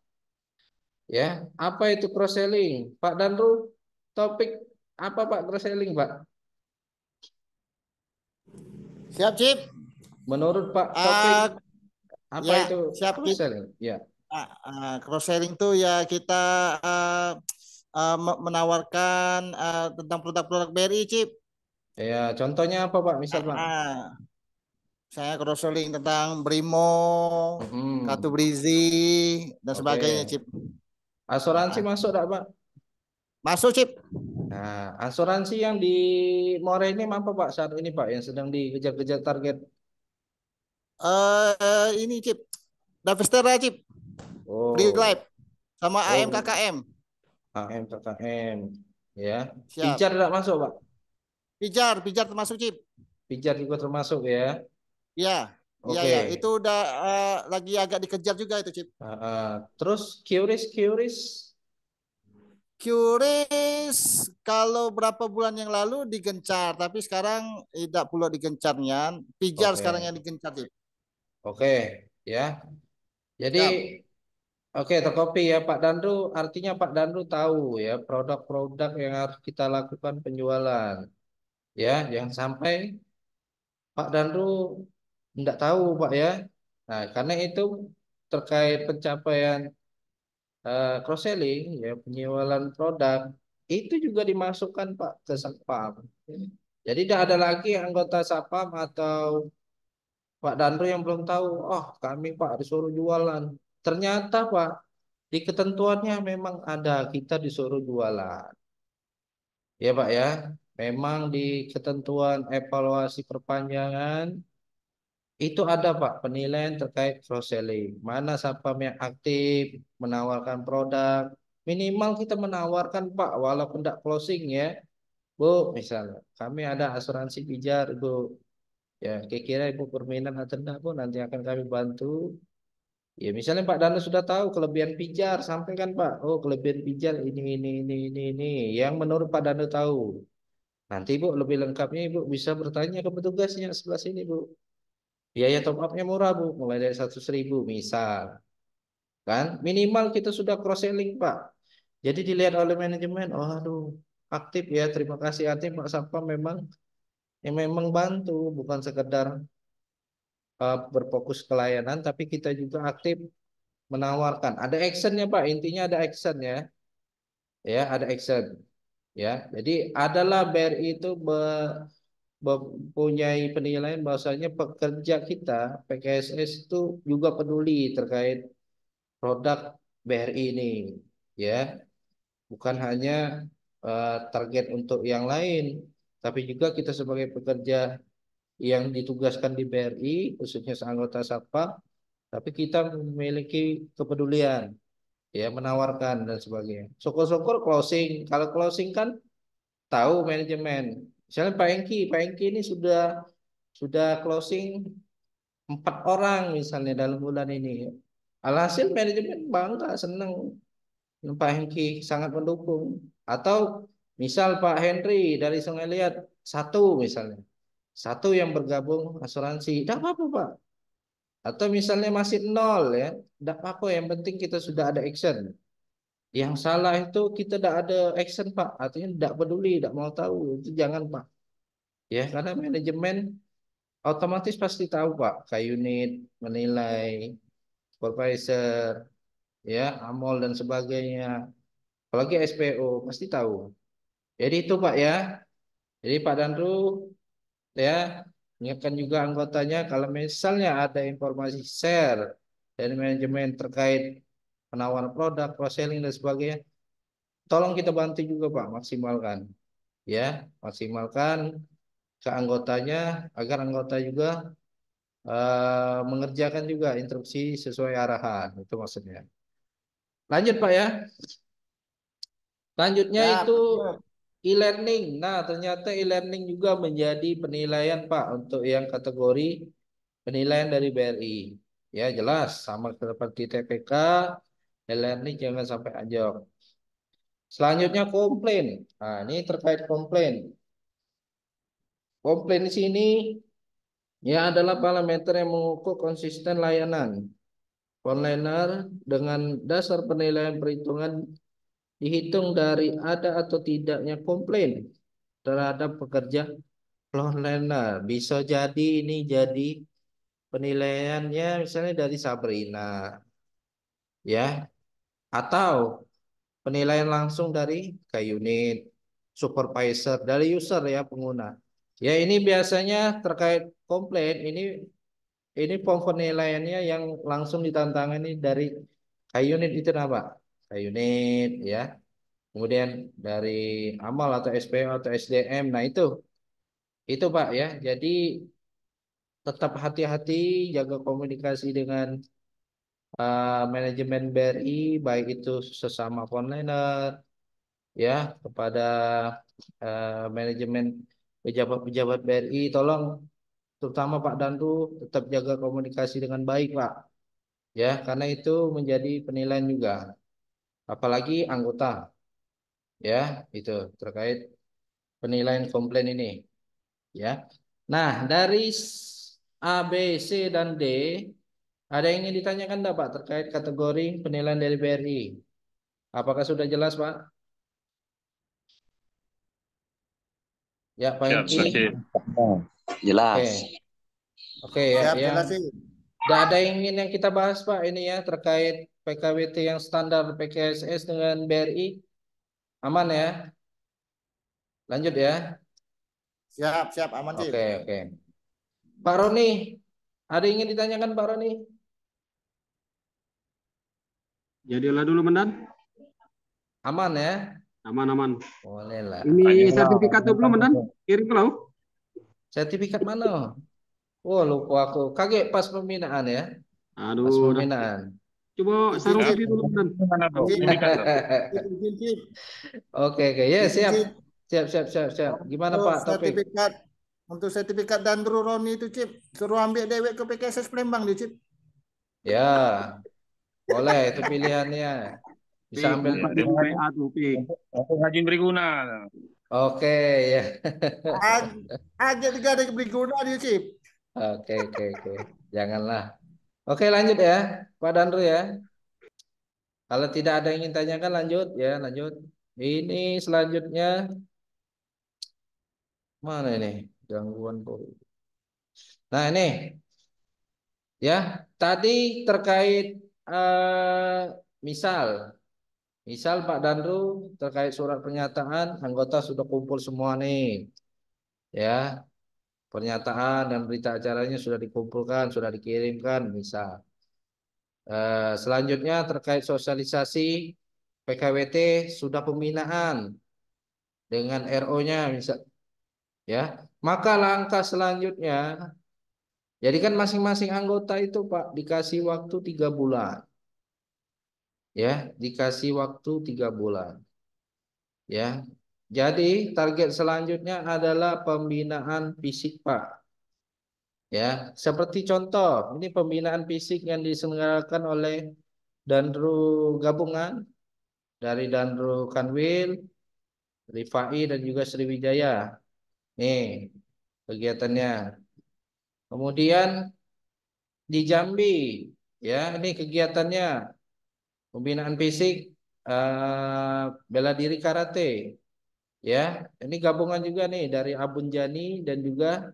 Speaker 2: Ya, apa itu cross selling? Pak Danru, topik apa Pak cross selling Pak?
Speaker 6: Siap Cip.
Speaker 2: Menurut Pak Topik,
Speaker 6: Ah,
Speaker 2: apa
Speaker 6: ya,
Speaker 2: itu
Speaker 6: siap
Speaker 2: cross
Speaker 6: Cip.
Speaker 2: selling? Ya,
Speaker 6: Cross selling tuh ya kita menawarkan tentang produk-produk BRI Cip.
Speaker 2: ya contohnya apa Pak? Misal Pak?
Speaker 6: Saya cross selling tentang Brimo, Kartu
Speaker 2: Mm-mm.
Speaker 6: Brizi dan
Speaker 2: Oke.
Speaker 6: sebagainya Cip.
Speaker 2: Asuransi
Speaker 6: Ah,
Speaker 2: masuk tak Pak?
Speaker 6: Masuk Cip.
Speaker 2: Nah, asuransi yang di More ini apa Pak saat ini Pak yang sedang dikejar-kejar target?
Speaker 6: Ini Cip. Davestera Cip. Free
Speaker 2: Oh,
Speaker 6: Life sama
Speaker 2: oh,
Speaker 6: AMKKM.
Speaker 2: AM KKM, ya.
Speaker 6: Siap.
Speaker 2: Pijar tidak masuk Pak?
Speaker 6: Pijar termasuk Cip.
Speaker 2: Pijar juga termasuk ya.
Speaker 6: Iya, iya
Speaker 2: Oke.
Speaker 6: ya. Itu udah lagi agak dikejar juga itu Cip.
Speaker 2: Terus QRIS.
Speaker 6: Curious kalau berapa bulan yang lalu digencar, tapi sekarang tidak pula digencarnya. Pijar sekarang
Speaker 2: Oke,
Speaker 6: yang digencar Cip.
Speaker 2: oke, ya. Jadi,
Speaker 6: Siap.
Speaker 2: oke, terkopi ya Pak Danru. Artinya Pak Danru tahu ya produk-produk yang harus kita lakukan penjualan. Ya, jangan sampai Pak Danru tidak tahu Pak ya. Nah, karena itu terkait pencapaian cross selling ya penjualan produk itu juga dimasukkan Pak ke Satpam. Jadi tidak ada lagi anggota Satpam atau Pak Danru yang belum tahu. Oh, kami Pak disuruh jualan. Ternyata Pak di ketentuannya memang ada kita disuruh jualan. Ya Pak ya. Memang di ketentuan evaluasi perpanjangan itu ada Pak penilaian terkait cross selling. Mana Satpam yang aktif menawarkan produk, minimal kita menawarkan Pak, walaupun tidak closing ya, Bu, misalnya kami ada asuransi pijar Bu, ya kira-kira Ibu berminat atau tidak Bu, nanti akan kami bantu. Ya misalnya Pak Dana sudah tahu kelebihan pijar, sampaikan Pak, oh kelebihan pijar ini, yang menurut Pak Dana tahu. Nanti Bu lebih lengkapnya Ibu bisa bertanya ke petugasnya sebelah sini Bu. Biaya top up-nya murah Bu, mulai dari 100.000 misal. Kan minimal kita sudah cross selling Pak. Jadi dilihat oleh manajemen, oh aduh aktif ya, terima kasih aktif Pak Sapam memang yang memang bantu, bukan sekedar berfokus ke layanan, tapi kita juga aktif menawarkan. Ada actionnya Pak, intinya ada action ya ada action ya. Jadi adalah BRI itu mempunyai penilaian bahwasanya pekerja kita PKSS itu juga peduli terkait produk BRI ini ya, bukan hanya target untuk yang lain, tapi juga kita sebagai pekerja yang ditugaskan di BRI khususnya anggota Satpam, tapi kita memiliki kepedulian ya, menawarkan dan sebagainya. Syukur-syukur closing. Kalau closing kan tahu manajemen. Misalnya Pak Engki ini sudah closing 4 orang misalnya dalam bulan ini. Alhasil manajemen bangga, senang. Pak Hengki sangat mendukung. Atau misal Pak Henry dari Sungai Liat satu misalnya. Satu yang bergabung asuransi. Tidak apa-apa Pak. Atau misalnya masih nol ya. Tidak apa-apa, yang penting kita sudah ada action. Yang salah itu kita tidak ada action Pak. Artinya tidak peduli, tidak mau tahu. Itu jangan Pak. Ya, karena manajemen otomatis pasti tahu Pak. K-unit, menilai, supervisor, ya, amol dan sebagainya. Apalagi SPO pasti tahu. Jadi itu Pak ya. Jadi Pak Danru ya ingatkan juga anggotanya kalau misalnya ada informasi share dari manajemen terkait penawaran produk, cross selling dan sebagainya, tolong kita bantu juga Pak, maksimalkan ya, maksimalkan ke anggotanya agar anggota juga mengerjakan juga instruksi sesuai arahan, itu maksudnya. Lanjut Pak ya. Selanjutnya
Speaker 6: Siap,
Speaker 2: itu
Speaker 6: lanjut.
Speaker 2: e-learning. Nah, ternyata e-learning juga menjadi penilaian Pak untuk yang kategori penilaian dari BRI. Ya, jelas sama seperti TPK, e-learning jangan sampai anjlok. Selanjutnya komplain. Nah, ini terkait komplain. Komplain di sini ya adalah parameter yang mengukur konsisten layanan onliner dengan dasar penilaian perhitungan dihitung dari ada atau tidaknya komplain terhadap pekerja onliner. Bisa jadi ini jadi penilaiannya misalnya dari Sabrina ya, atau penilaian langsung dari K-unit, supervisor, dari user ya, pengguna. Ya ini biasanya terkait komplain ini form penilaiannya yang langsung ditantangani dari K-unit itu apa? K-unit ya. Kemudian dari amal atau SPO atau SDM. Nah itu Pak ya. Jadi tetap hati-hati, jaga komunikasi dengan manajemen BRI, baik itu sesama onliner ya, kepada manajemen pejabat-pejabat BRI, tolong terutama Pak Dandu tetap jaga komunikasi dengan baik Pak ya, karena itu menjadi penilaian juga, apalagi anggota ya, itu terkait penilaian komplain ini ya. Nah dari A, B, C dan D ada yang ingin ditanyakan enggak Pak terkait kategori penilaian dari BRI? Apakah sudah jelas Pak? Ya Pak
Speaker 1: Siap,
Speaker 2: Hengki.
Speaker 1: Sip.
Speaker 3: Jelas.
Speaker 2: Oke ya,
Speaker 6: Siap,
Speaker 2: yang
Speaker 6: jelas sih.
Speaker 2: tidak ada yang kita bahas Pak ini ya terkait PKWT yang standar PKSS dengan BRI, aman ya? Lanjut ya.
Speaker 6: Siap, siap, aman sih.
Speaker 2: Oke. Pak Roni, ada yang ingin ditanyakan Pak Roni?
Speaker 5: Jadilah dulu Mendan.
Speaker 2: Aman ya?
Speaker 5: Aman.
Speaker 2: Boleh lah.
Speaker 5: Ini sertifikat tuh belum Mendan? Kirim ke lau.
Speaker 2: Sertifikat mana? Oh lupa aku. Kaget pas pembinaan ya. Pas
Speaker 5: Aduh, dah.
Speaker 2: pembinaan.
Speaker 5: Coba
Speaker 6: Izin,
Speaker 5: sarung
Speaker 1: Ya,
Speaker 6: Cip.
Speaker 5: diri dulu, Mendan.
Speaker 1: gimana bro?
Speaker 6: Izin,
Speaker 1: Unikan bro.
Speaker 6: izin, Cip.
Speaker 2: Oke, oke. Ya,
Speaker 6: Izin,
Speaker 2: siap.
Speaker 6: Cip.
Speaker 2: Siap. Gimana
Speaker 6: Untuk
Speaker 2: Pak Taufik?
Speaker 6: sertifikat untuk sertifikat Dandru Roni itu, Cip, suruh ambil dewek ke PKSS Palembang dia, Cip.
Speaker 2: Ya, boleh itu pilihannya. Bisa
Speaker 5: Pik,
Speaker 2: ambil.
Speaker 5: buka
Speaker 1: Dia
Speaker 5: dulu PA tuh, Pik.
Speaker 1: untuk Hajin Briguna.
Speaker 2: Oke, ya.
Speaker 6: Aja tiga ada berguna dia, Cip.
Speaker 2: Oke. Janganlah. Oke, lanjut ya, Pak Dandru ya. Kalau tidak ada yang ingin tanyakan, lanjut ya, lanjut. Ini selanjutnya mana ini? Gangguan kok. Nah, ini ya, tadi terkait eh, misal, misal Pak Dandru terkait surat pernyataan anggota sudah kumpul semua nih, ya. Pernyataan dan berita acaranya sudah dikumpulkan, sudah dikirimkan, misal. Selanjutnya terkait sosialisasi PKWT sudah pembinaan dengan RO-nya, misal, ya. Maka langkah selanjutnya, jadi kan masing-masing anggota itu Pak dikasih waktu 3 bulan, ya, dikasih waktu 3 bulan, ya. Jadi target selanjutnya adalah pembinaan fisik Pak, ya. Seperti contoh, ini pembinaan fisik yang diselenggarakan oleh Danru Gabungan dari Danru Kanwil, Rifai dan juga Sriwijaya. Nih kegiatannya. Kemudian di Jambi, ya, ini kegiatannya pembinaan fisik bela diri karate, ya. Ini gabungan juga nih dari Abun Jani dan juga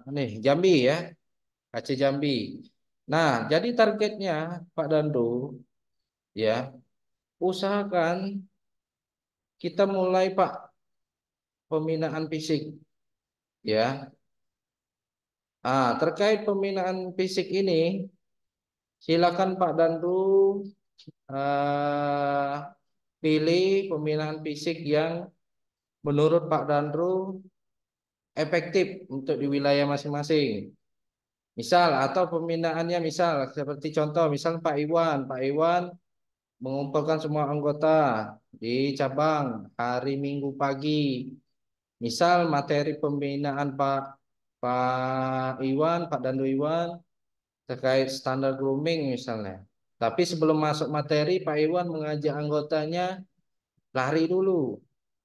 Speaker 2: nih Jambi ya, Aceh Jambi. Nah, jadi targetnya Pak Dandu, ya, usahakan kita mulai Pak pembinaan fisik, ya. Terkait pembinaan fisik ini, silakan Pak Dandu eh, pilih pembinaan fisik yang menurut Pak Danru efektif untuk di wilayah masing-masing. Misal atau pembinaannya misal seperti contoh misal Pak Iwan mengumpulkan semua anggota di cabang hari Minggu pagi. Misal materi pembinaan Pak Iwan, Pak Dandu Iwan terkait standar grooming misalnya. Tapi sebelum masuk materi, Pak Iwan mengajak anggotanya lari dulu.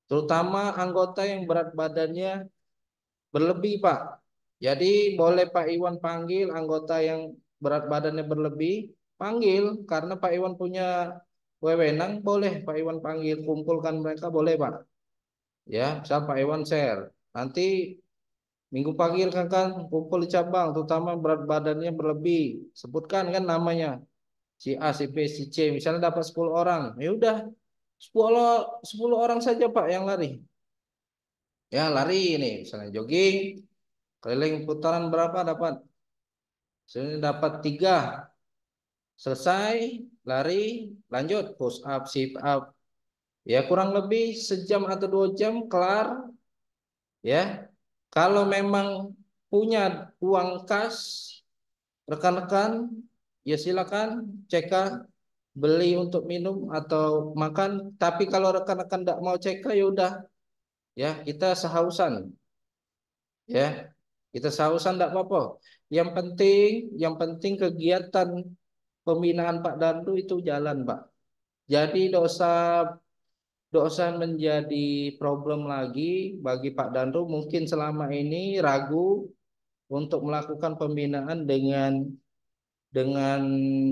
Speaker 2: Terutama anggota yang berat badannya berlebih, Pak. Jadi boleh Pak Iwan panggil anggota yang berat badannya berlebih, panggil karena Pak Iwan punya wewenang, boleh Pak Iwan panggil, kumpulkan mereka, boleh Pak. Ya, misal Pak Iwan share. Nanti minggu pagi kan kumpul di cabang, terutama berat badannya berlebih. Sebutkan kan namanya. Si A, si B, si C, misalnya dapat 10 orang. Ya udah, 10 orang saja Pak yang lari. Ya, lari ini, misalnya jogging, keliling putaran berapa dapat? Misalnya dapat 3. Selesai, lari, lanjut push up, sit up. Ya, kurang lebih sejam atau 2 jam kelar. Ya, kalau memang punya uang kas, rekan-rekan, ya silakan CK beli untuk minum atau makan. Tapi kalau rekan-rekan tidak mau CK, ya udah, ya kita sehausan, ya kita sehausan tidak apa-apa. Yang penting kegiatan pembinaan Pak Dandu itu jalan, Pak. Jadi dosa menjadi problem lagi bagi Pak Dandu. Mungkin selama ini ragu untuk melakukan pembinaan dengan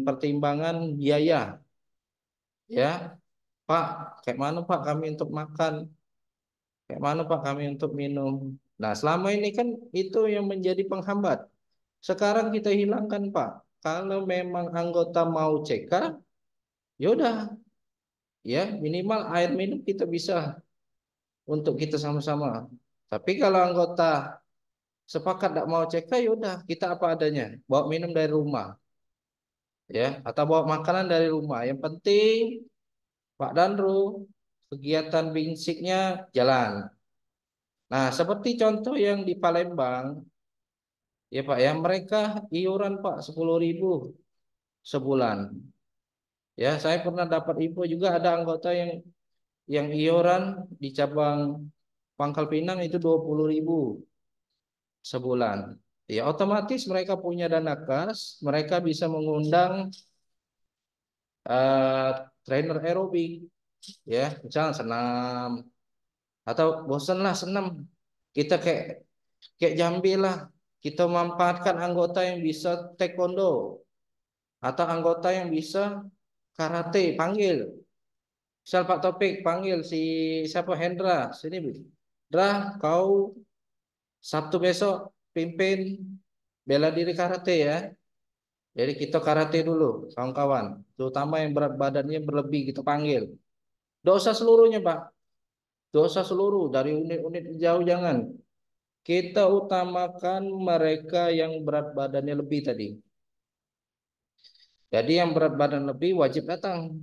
Speaker 2: pertimbangan biaya, ya. Pak, kayak mana Pak kami untuk makan? Kayak mana Pak kami untuk minum? Nah, selama ini kan itu yang menjadi penghambat. Sekarang kita hilangkan Pak. Kalau memang anggota mau CK, yaudah, ya minimal air minum kita bisa untuk kita sama-sama. Tapi kalau anggota sepakat tidak mau CK, yaudah kita apa adanya. Bawa minum dari rumah, ya, atau bawa makanan dari rumah. Yang penting Pak Danru kegiatan bisiknya jalan. Nah, seperti contoh yang di Palembang, ya Pak, ya mereka iuran Pak 10.000. sebulan. Ya, saya pernah dapat info juga ada anggota yang iuran di cabang Pangkal Pinang itu 20.000 sebulan. Ya, otomatis mereka punya dana kas, mereka bisa mengundang eh, trainer aerobik, ya, misalnya senam atau bosan lah senam, kita kayak Jambi lah, kita memanfaatkan anggota yang bisa taekwondo atau anggota yang bisa karate, panggil. Misal Pak Topik panggil si siapa Hendra, sini Dra, kau Sabtu besok pimpin bela diri karate ya. Jadi kita karate dulu, kawan-kawan. Terutama yang berat badannya berlebih kita panggil. Dosa seluruhnya, Pak. Dosa seluruh dari unit-unit jauh jangan. Kita utamakan mereka yang berat badannya lebih tadi. Jadi yang berat badan lebih wajib datang.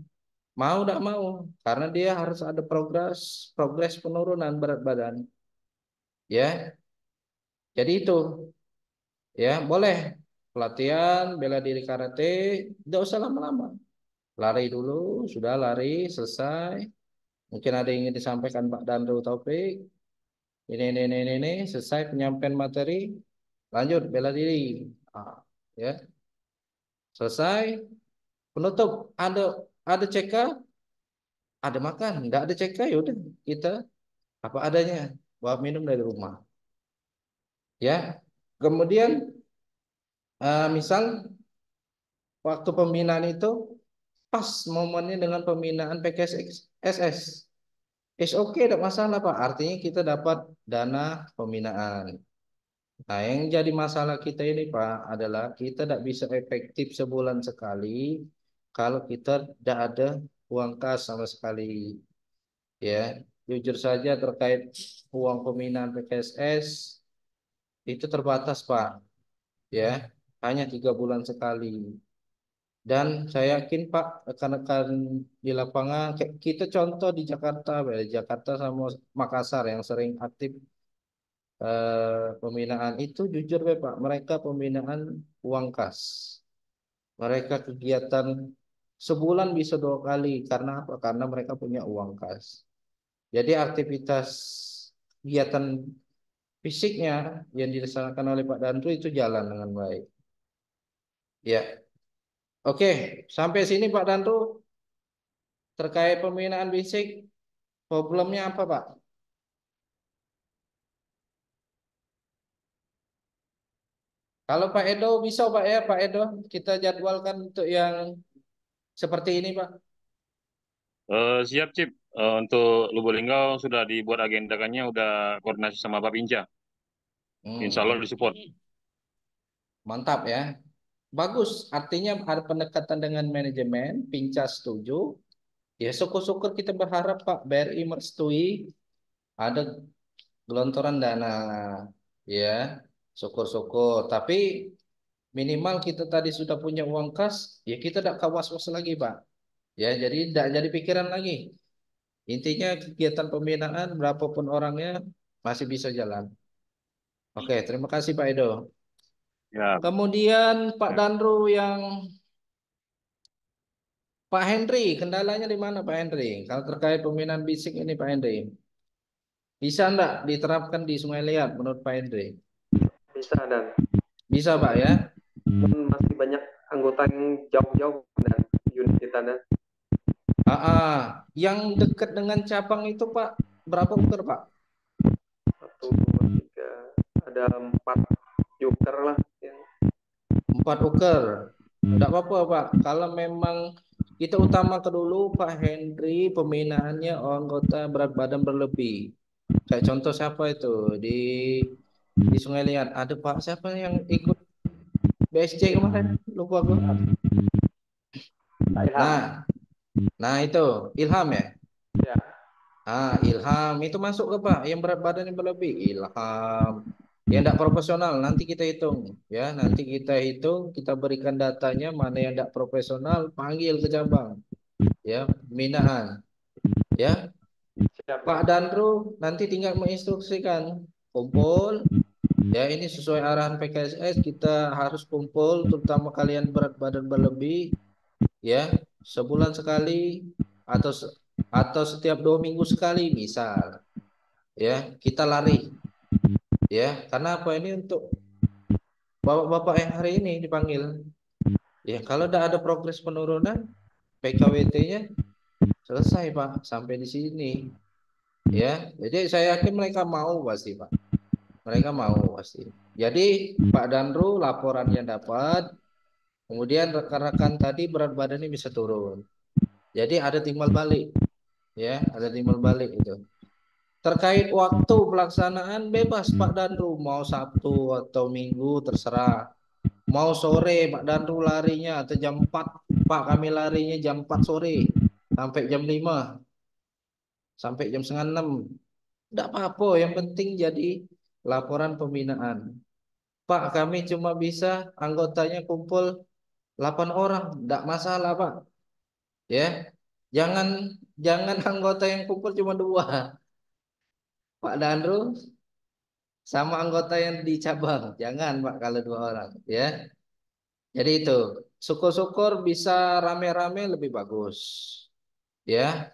Speaker 2: Mau tidak mau, karena dia harus ada progres penurunan berat badan. Ya, jadi itu. Ya, boleh pelatihan bela diri karate, tidak usah lama-lama. Lari dulu, sudah lari selesai. Mungkin ada yang ingin disampaikan Pak Dandro Taufik. Ini, selesai penyampaian materi, lanjut bela diri. Ah, ya, selesai. Penutup, ada CK, ada makan, nggak ada CK, yaudah kita apa adanya, bawa minum dari rumah. Ya, kemudian misal waktu pembinaan itu pas momennya dengan pembinaan PKSS. Is oke, tidak masalah Pak. Artinya kita dapat dana pembinaan. Nah, yang jadi masalah kita ini Pak adalah kita tidak bisa efektif sebulan sekali kalau kita tidak ada uang kas sama sekali. Ya, jujur saja terkait uang pembinaan PKSS itu terbatas Pak. Ya, hanya 3 bulan sekali. Dan saya yakin Pak, rekan-rekan di lapangan, kita contoh di Jakarta, Jakarta sama Makassar yang sering aktif pembinaan itu, jujur Pak, mereka pembinaan uang kas. Mereka kegiatan sebulan bisa 2 kali, karena apa? Karena mereka punya uang kas. Jadi aktivitas kegiatan fisiknya yang dilaksanakan oleh Pak Dandru itu jalan dengan baik. Ya, oke, sampai sini Pak Dandru. Terkait pembinaan fisik, problemnya apa, Pak? Kalau Pak Edo bisa, Pak ya, Pak Edo, kita jadwalkan untuk yang seperti ini, Pak.
Speaker 1: Siap, Cip. Untuk Lubuk sudah dibuat agendakannya, udah koordinasi sama Pak Pinca. Insya Allah disupport.
Speaker 2: Mantap ya. Bagus, artinya ada pendekatan dengan manajemen, Pinca setuju. Ya, syukur-syukur kita berharap Pak BRI merestui ada gelontoran dana. Ya, syukur-syukur. Tapi minimal kita tadi sudah punya uang kas, ya kita tidak kawas-was lagi, Pak. Ya, jadi tidak jadi pikiran lagi. Intinya kegiatan pembinaan berapapun orangnya masih bisa jalan. Oke, terima kasih Pak Edo.
Speaker 1: Ya,
Speaker 2: Kemudian Pak Dandru yang Pak Henry, kendalanya di mana Pak Henry? Kalau terkait pembinaan fisik ini Pak Henry, bisa enggak diterapkan di Sungai Liat menurut Pak Henry?
Speaker 4: Bisa dan
Speaker 2: Bisa Pak ya?
Speaker 4: masih banyak anggota yang jauh-jauh dan unit kita dan
Speaker 2: Yang dekat dengan cabang itu Pak, berapa ukur Pak?
Speaker 4: 1, 2, 3, ada 4 joker lah.
Speaker 2: 4 ukur. Enggak apa-apa Pak. Kalau memang kita utamakan dulu Pak Henry pembinaannya anggota berat badan berlebih. Kayak contoh siapa itu di Sungai Liat ada Pak siapa yang ikut BSC kemarin lupa gue. Nah itu Ilham ya.
Speaker 4: Ya.
Speaker 2: Ilham itu masuk ke Pak yang berat badan yang berlebih. Ilham yang tidak profesional nanti kita hitung ya, nanti kita hitung, kita berikan datanya mana yang tidak profesional, panggil ke cabang ya, pembinaan ya.
Speaker 4: Siap.
Speaker 2: Pak Dandru nanti tinggal menginstruksikan kumpul Ya, ini sesuai arahan PKSS, kita harus kumpul, terutama kalian berat badan berlebih, ya, sebulan sekali atau atau setiap 2 minggu sekali, misal, ya, kita lari, ya, karena apa ini untuk bapak-bapak yang hari ini dipanggil, ya, kalau tidak ada progres penurunan, PKWT-nya selesai Pak, sampai di sini, ya, jadi saya yakin mereka mau pasti Pak. Mereka mau pasti. Jadi Pak Danru laporannya dapat, kemudian rekan-rekan tadi berat badannya bisa turun. Jadi ada timbal balik, ya, ada timbal balik itu. Terkait waktu pelaksanaan bebas Pak Danru, mau Sabtu atau Minggu terserah. Mau sore Pak Danru larinya atau jam 4, Pak kami larinya jam 4 sore sampai jam 5, sampai jam setengah 6. Tidak apa-apa, yang penting jadi laporan pembinaan. Pak, kami cuma bisa anggotanya kumpul 8 orang, tidak masalah, Pak. Ya, jangan jangan anggota yang kumpul cuma 2, Pak Danru sama anggota yang di cabang. Jangan, Pak, kalau 2 orang, ya. Jadi itu, syukur-syukur bisa rame-rame lebih bagus. Ya.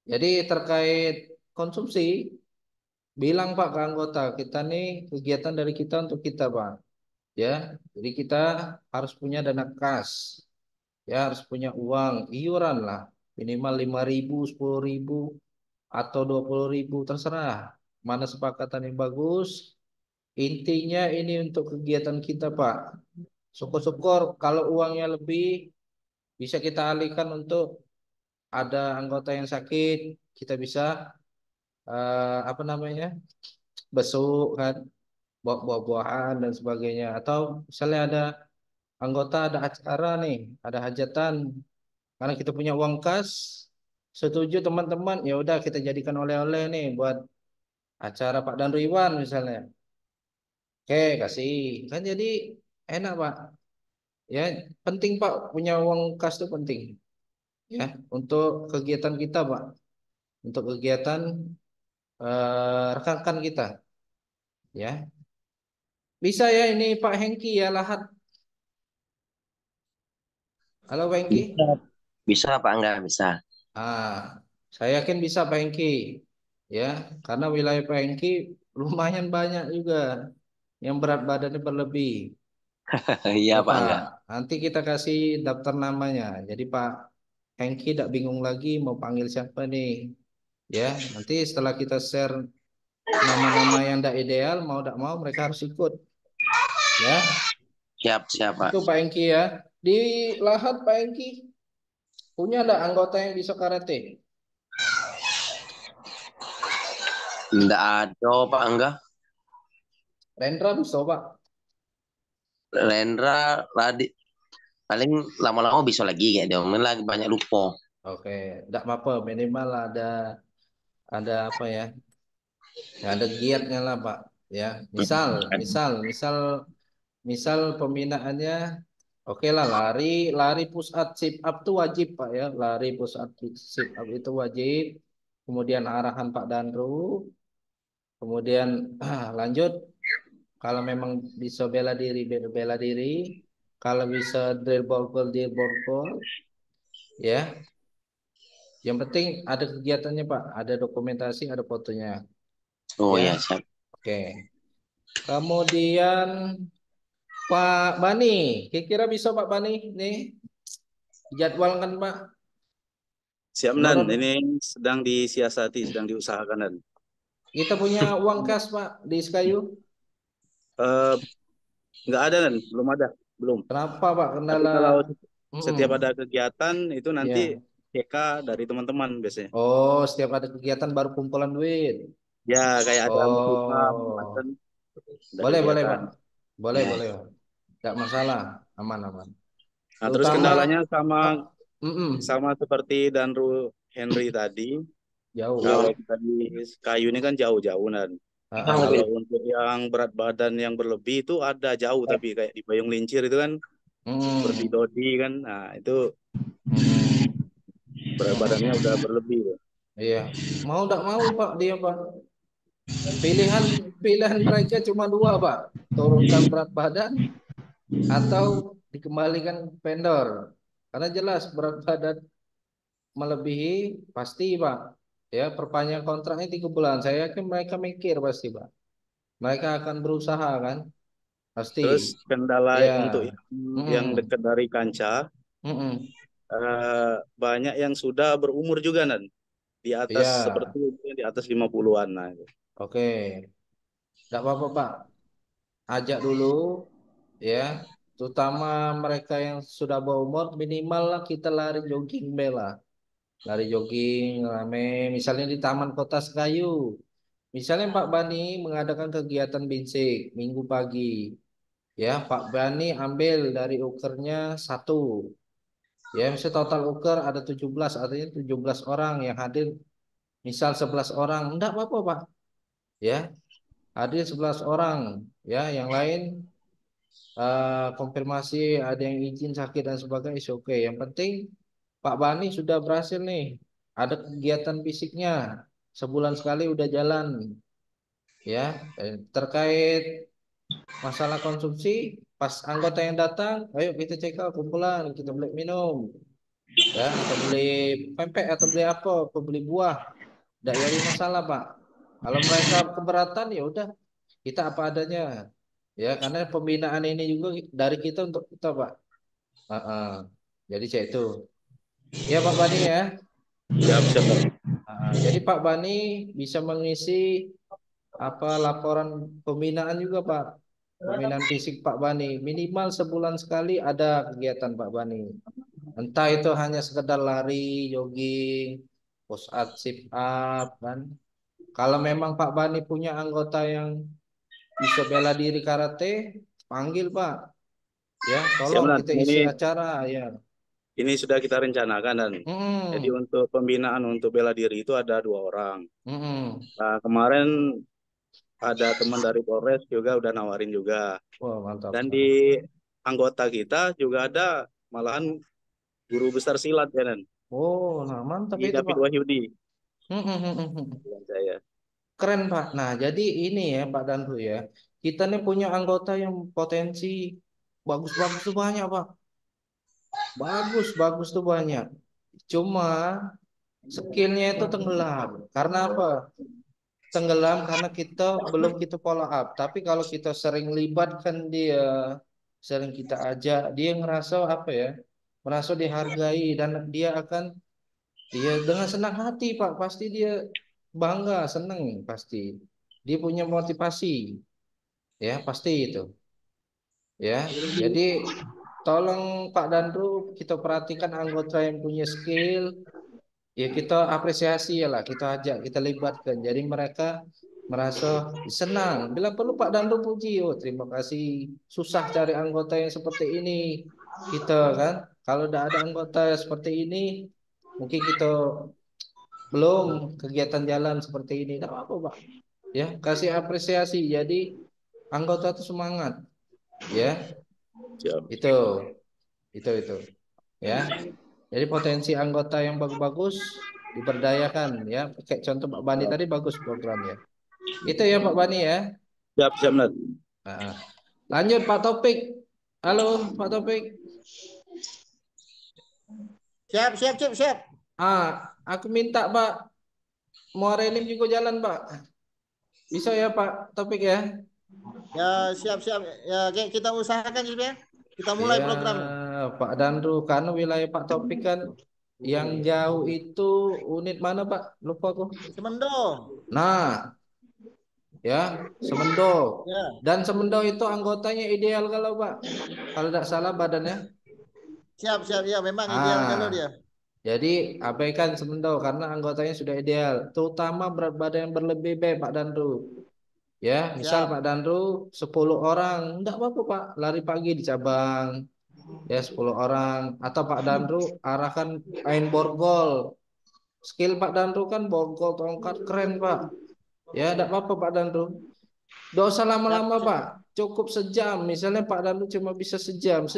Speaker 2: Jadi terkait konsumsi, bilang Pak ke anggota, kita nih kegiatan dari kita untuk kita, Pak. Ya, jadi kita harus punya dana kas. Ya, harus punya uang iuran lah, minimal 5.000, 10.000 atau 20.000, terserah mana sepakatan yang bagus. Intinya ini untuk kegiatan kita Pak. Syukur-syukur kalau uangnya lebih bisa kita alihkan untuk ada anggota yang sakit, kita bisa apa namanya, besuk kan, buah-buahan dan sebagainya. Atau misalnya ada anggota ada acara nih, ada hajatan, karena kita punya uang kas, setuju teman-teman, ya udah kita jadikan oleh-oleh nih buat acara Pak Dan Iwan misalnya. Oke, kasih. Kan jadi enak Pak. Ya, penting Pak punya uang kas itu penting. Ya, untuk kegiatan kita Pak. Untuk kegiatan rekan-rekan kita. Ya. Bisa ya ini Pak Hengki ya Lahat. Halo Pak Hengki.
Speaker 3: Bisa, bisa Pak Angga, bisa.
Speaker 2: Saya yakin bisa Pak Hengki. Ya, karena wilayah Pak Hengki lumayan banyak juga yang berat badannya berlebih.
Speaker 3: Iya
Speaker 2: Ya
Speaker 3: Pak
Speaker 2: Pak,
Speaker 3: Angga.
Speaker 2: nanti kita kasih daftar namanya. Jadi Pak Hengki tidak bingung lagi mau panggil siapa nih. Ya, nanti setelah kita share nama-nama yang tidak ideal, mau tidak mau mereka harus ikut. Ya,
Speaker 3: Siap, siap Pak.
Speaker 2: itu Pak Hengki ya. Di Lahat Pak Hengki punya ada anggota yang bisa karate?
Speaker 3: Tidak ada Pak Angga.
Speaker 2: Rendra bisa Pak.
Speaker 3: Lendra, Radi, paling lama-lama bisa lagi kayak dia. Mungkin lagi banyak lupa.
Speaker 2: Oke, tidak apa-apa. Minimal ada apa ya? Ya, ada giatnya lah Pak. Ya, misal pembinaannya oke lah, lari push up sit up tuh wajib Pak ya. Lari push up sit up itu wajib. Kemudian arahan Pak Danru. Kemudian lanjut kalau memang bisa bela diri. Kalau bisa drill ball, ya. Yang penting ada kegiatannya Pak, ada dokumentasi, ada fotonya.
Speaker 3: Oh
Speaker 2: Ya.
Speaker 3: iya, siap.
Speaker 2: Oke. Kemudian Pak Bani, kira-kira bisa Pak Bani nih jadwalkan Pak.
Speaker 7: Siap Nan,
Speaker 2: Menurut
Speaker 7: ini sedang disiasati, sedang diusahakan Nan.
Speaker 2: kita punya uang kas Pak di Sekayu.
Speaker 7: Nggak ada Nan, belum ada, belum.
Speaker 2: Kenapa Pak?
Speaker 7: Tapi
Speaker 2: Kendala.
Speaker 7: kalau setiap ada kegiatan itu nanti
Speaker 2: Ya.
Speaker 7: CK dari teman-teman biasanya.
Speaker 2: Oh, setiap ada kegiatan baru kumpulan duit.
Speaker 7: Ya kayak ada musibah,
Speaker 2: Oh,
Speaker 7: macam ada
Speaker 2: boleh
Speaker 7: kegiatan.
Speaker 2: Pak. Boleh
Speaker 7: Ya.
Speaker 2: boleh. Tidak masalah, aman.
Speaker 7: Nah terus
Speaker 2: Terutama
Speaker 7: kendalanya sama
Speaker 2: mm-mm,
Speaker 7: sama seperti Danru Henry tadi.
Speaker 2: jauh.
Speaker 7: Kalau kita di kayu ini kan jauh-jauh Nan.
Speaker 2: Ah,
Speaker 7: Nah,
Speaker 2: ah.
Speaker 7: kalau untuk yang berat badan yang berlebih itu ada jauh tapi kayak di Bayung Lincir itu kan seperti
Speaker 2: Mm,
Speaker 7: Dodi kan. Nah, itu
Speaker 2: mm.
Speaker 7: berat badannya udah berlebih. Ya.
Speaker 2: Iya. Mau tidak mau Pak dia Pak. Pilihan mereka cuma dua, Pak. Turunkan berat badan atau dikembalikan ke vendor. Karena jelas berat badan melebihi pasti, Pak. Ya, perpanjang kontraknya 3 bulan. Saya yakin mereka mikir pasti, Pak. Mereka akan berusaha kan?
Speaker 7: Terus
Speaker 2: Pasti.
Speaker 7: kendala untuk
Speaker 2: Ya.
Speaker 7: yang
Speaker 2: Mm-mm.
Speaker 7: dekat dari Kanca,
Speaker 2: Mm-mm.
Speaker 7: banyak yang sudah berumur juga Nan. Di atas
Speaker 2: Ya.
Speaker 7: seperti di atas 50-an. Nah, itu.
Speaker 2: Oke. Tidak apa-apa, Pak. Ajak dulu ya. Terutama mereka yang sudah berumur, minimal lah kita lari jogging bela. Lari jogging rame, misalnya di Taman Kota Sekayu. Misalnya Pak Bani mengadakan kegiatan binsik Minggu pagi. Ya, Pak Bani ambil dari ukernya 1. Ya, misalnya total uker ada 17, artinya 17 orang yang hadir. Misal 11 orang, enggak apa-apa, Pak. Ya, hadir 11 orang. Ya, yang lain konfirmasi ada yang izin sakit dan sebagainya, is oke. Yang penting Pak Bani sudah berhasil nih. Ada kegiatan fisiknya. Sebulan sekali udah jalan. Ya, terkait masalah konsumsi, pas anggota yang datang, ayo kita check out kumpulan, kita beli minum, ya, atau beli pempek atau beli apa, atau beli buah. Tidak jadi masalah, Pak. Kalau mereka keberatan ya udah, kita apa adanya. Ya, karena pembinaan ini juga dari kita untuk kita, Pak. Heeh. Jadi saya itu. Ya Pak Bani ya.
Speaker 7: Siap, siap.
Speaker 2: Jadi Pak Bani bisa mengisi apa laporan pembinaan juga, Pak. Pembinaan fisik Pak Bani. Minimal sebulan sekali ada kegiatan Pak Bani. Entah itu hanya sekedar lari, jogging, push up, sit up, kan. Kalau memang Pak Bani punya anggota yang bisa bela diri karate, panggil Pak. Ya,
Speaker 7: Siap,
Speaker 2: tolong
Speaker 7: Nan.
Speaker 2: kita isi acara ya.
Speaker 7: Ini sudah kita rencanakan dan jadi
Speaker 2: Hmm.
Speaker 7: untuk pembinaan untuk bela diri itu ada 2 orang.
Speaker 2: Hmm.
Speaker 7: Nah, kemarin ada teman dari Polres juga udah nawarin juga.
Speaker 2: Wah, mantap.
Speaker 7: Dan di anggota kita juga ada malahan guru besar silat ya Nan.
Speaker 2: Oh, nah mantap
Speaker 7: Di
Speaker 2: itu
Speaker 7: David
Speaker 2: Pak.
Speaker 7: Wahyudi
Speaker 2: Hmm.
Speaker 7: dengan saya.
Speaker 2: Keren Pak. Nah, jadi ini ya Pak Danru ya. Kita nih punya anggota yang potensi bagus-bagus tuh banyak Pak. Bagus-bagus tuh banyak. Cuma skillnya itu tenggelam. Karena apa? Tenggelam karena belum kita follow up. Tapi kalau kita sering libatkan dia, sering kita ajak, dia ngerasa apa ya? Merasa dihargai dan dia akan dengan senang hati Pak. Pasti dia bangga, seneng pasti. Dia punya motivasi, ya pasti itu. Ya, jadi tolong Pak Dandru kita perhatikan anggota yang punya skill, ya kita apresiasi ya lah, kita ajak, kita libatkan. Jadi mereka merasa senang. Bila perlu Pak Dandru puji, oh terima kasih. Susah cari anggota yang seperti ini. Kita kan, kalau tidak ada anggota seperti ini, mungkin kita belum kegiatan jalan seperti ini. Tidak apa-apa, Pak. Ya, kasih apresiasi. Jadi anggota itu semangat. Ya,
Speaker 7: Siap.
Speaker 2: itu. Ya. Jadi potensi anggota yang bagus-bagus diberdayakan ya. Kayak contoh Pak Bani tadi bagus programnya. Itu ya Pak Bani ya.
Speaker 7: Siap, siap Nan.
Speaker 2: Nah, lanjut Pak Topik. Halo Pak Topik.
Speaker 6: Siap.
Speaker 2: Aku minta Pak Muarenim juga jalan Pak. Bisa ya Pak Topik ya?
Speaker 6: Ya, siap. Ya, kita usahakan ya. Kita mulai
Speaker 2: Ya,
Speaker 6: program.
Speaker 2: Pak Dandru, karena wilayah Pak Topik kan yang jauh itu unit mana Pak? Lupa aku.
Speaker 6: Semendo.
Speaker 2: Nah, ya, Semendo.
Speaker 6: Ya.
Speaker 2: Dan Semendo itu anggotanya ideal kalau Pak. Kalau tidak salah badannya.
Speaker 6: Siap. Ya, memang ideal kalau dia.
Speaker 2: Jadi abaikan Semendo karena anggotanya sudah ideal. Terutama berat badan yang berlebih Pak Dandru. Ya, misal Pak Dandru 10 orang, enggak apa-apa Pak, lari pagi di cabang. Ya, 10 orang atau Pak Dandru arahkan main borgol. Skill Pak Dandru kan borgol tongkat keren Pak. Ya, enggak apa-apa Pak Dandru. Enggak usah lama-lama Pak. Cukup sejam. Misalnya Pak Dandru cuma bisa sejam.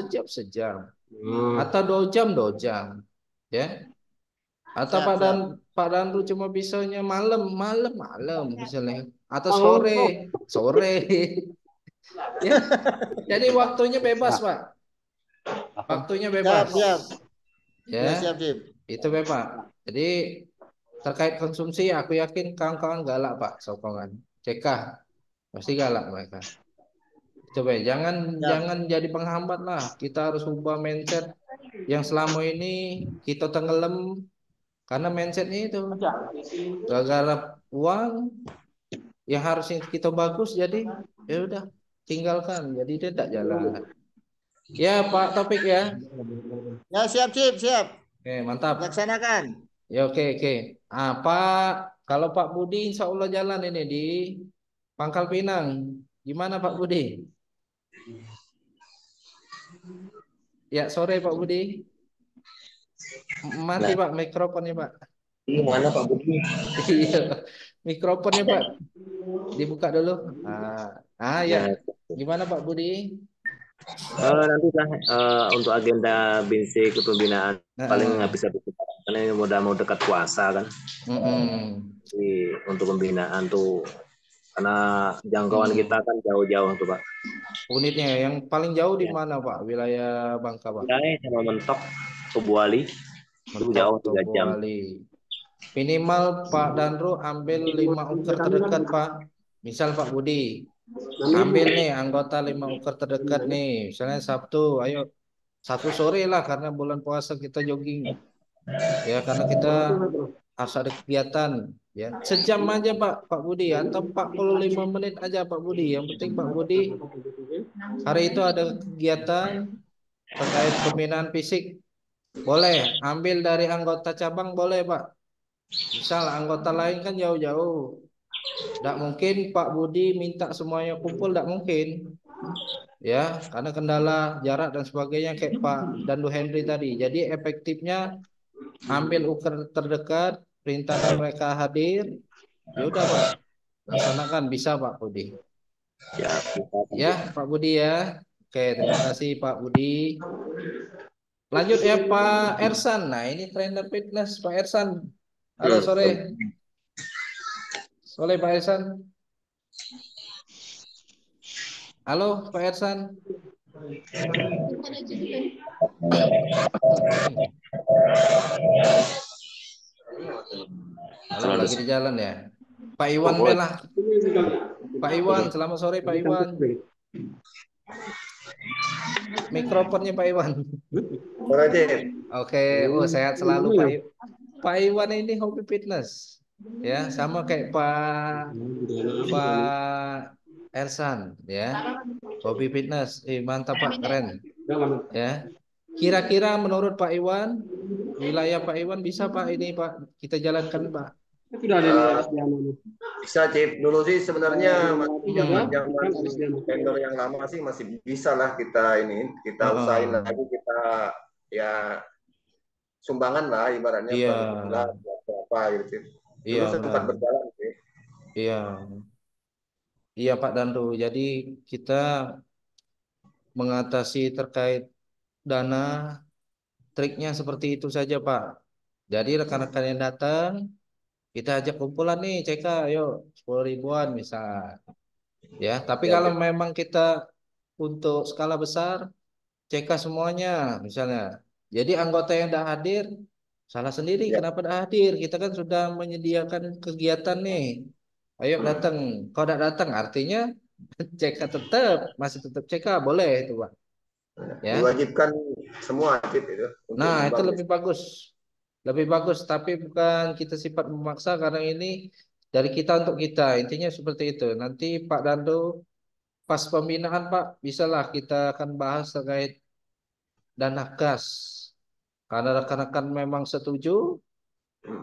Speaker 2: Atau 2 jam. Ya. Atau Pak Dandru cuma bisanya malam misalnya. atau sore. Ya, jadi waktunya bebas, Pak. Waktunya bebas.
Speaker 6: Siap.
Speaker 2: Ya,
Speaker 6: Siap.
Speaker 2: itu bebas. Jadi terkait konsumsi, aku yakin kawan-kawan galak, Pak, sokongan. CK pasti galak mereka. Coba jangan jadi penghambat lah. Kita harus ubah mindset yang selama ini kita tenggelam karena mindsetnya itu gara-gara uang yang harusnya kita bagus, jadi ya udah tinggalkan, jadi dia tidak jalan. Ya Pak Topik ya.
Speaker 6: Ya, siap.
Speaker 2: Oke, mantap.
Speaker 6: Laksanakan.
Speaker 2: Ya oke. Pak, kalau Pak Budi insya Allah jalan ini di Pangkal Pinang. Gimana Pak Budi? Ya sore Pak Budi. Mati Pak mikrofonnya Pak.
Speaker 3: Gimana Pak Budi?
Speaker 2: Iya, mikrofonnya Pak. Dibuka dulu. Ya. Gimana Pak Budi?
Speaker 8: Nanti lah untuk agenda BINSI kepembinaan paling nggak bisa karena ini udah mau dekat puasa kan. Jadi, untuk pembinaan tuh karena jangkauan kita kan jauh-jauh tuh Pak.
Speaker 2: Unitnya yang paling jauh di mana Pak? Wilayah Bangka Pak?
Speaker 8: Wilayah sama Mentok, Tobuali. Itu jauh 3 jam.
Speaker 2: Minimal Pak Danru ambil 5 uker terdekat Pak. Misal Pak Budi ambil nih anggota 5 uker terdekat nih. Misalnya Sabtu, ayo Sabtu sore lah karena bulan puasa kita jogging. Ya karena kita harus ada kegiatan. Ya sejam aja Pak Budi atau 45 menit aja Pak Budi. Yang penting Pak Budi hari itu ada kegiatan terkait pembinaan fisik. Boleh ambil dari anggota cabang boleh Pak. Misal anggota lain kan jauh-jauh. Tidak mungkin Pak Budi minta semuanya kumpul, tidak mungkin. Ya, karena kendala jarak dan sebagainya kayak Pak Dandu Henry tadi. Jadi efektifnya ambil uker terdekat, perintahkan mereka hadir. Ya udah Pak, laksanakan bisa Pak Budi. Ya Pak Budi ya. Oke, terima kasih Pak Budi. Lanjut ya Pak Ersan. Nah ini trainer fitness Pak Ersan. Halo sore. Sore Pak Ersan. Halo Pak Ersan. Halo lagi di jalan ya. Pak Iwan Bela. Pak Iwan, selamat sore Pak Iwan. Mikrofonnya Pak Iwan. Oke, sehat selalu Pak Iwan ini hobi fitness. Ya, sama kayak Pak Ersan ya. Hobi fitness. Mantap Pak, keren. Ya. Kira-kira menurut Pak Iwan, wilayah Pak Iwan bisa Pak ini Pak kita jalankan Pak?
Speaker 9: Bisa Cip, dulu sih sebenarnya zaman vendor yang lama sih masih bisa lah kita usahain lagi, kita ya sumbangan lah ibaratnya apa gitu. Dulu sempat berjalan sih. Iya
Speaker 2: Pak Dandu. Jadi kita mengatasi terkait dana, triknya seperti itu saja Pak. Jadi rekan-rekan yang datang kita ajak kumpulan nih CK, ayo 10 ribuan misal. Ya, tapi kalau memang kita untuk skala besar CK semuanya misalnya. Jadi anggota yang tidak hadir salah sendiri kenapa tidak hadir? Kita kan sudah menyediakan kegiatan nih. Ayo datang. Kalau tidak datang artinya CK masih tetap CK boleh itu Pak. Ya.
Speaker 9: Diwajibkan semua aktif itu.
Speaker 2: Nah, itu lebih bagus. Lebih bagus, tapi bukan kita sifat memaksa karena ini dari kita untuk kita. Intinya seperti itu. Nanti Pak Dando pas pembinaan Pak, bisalah kita akan bahas terkait dana kas. Karena rekan-rekan memang setuju,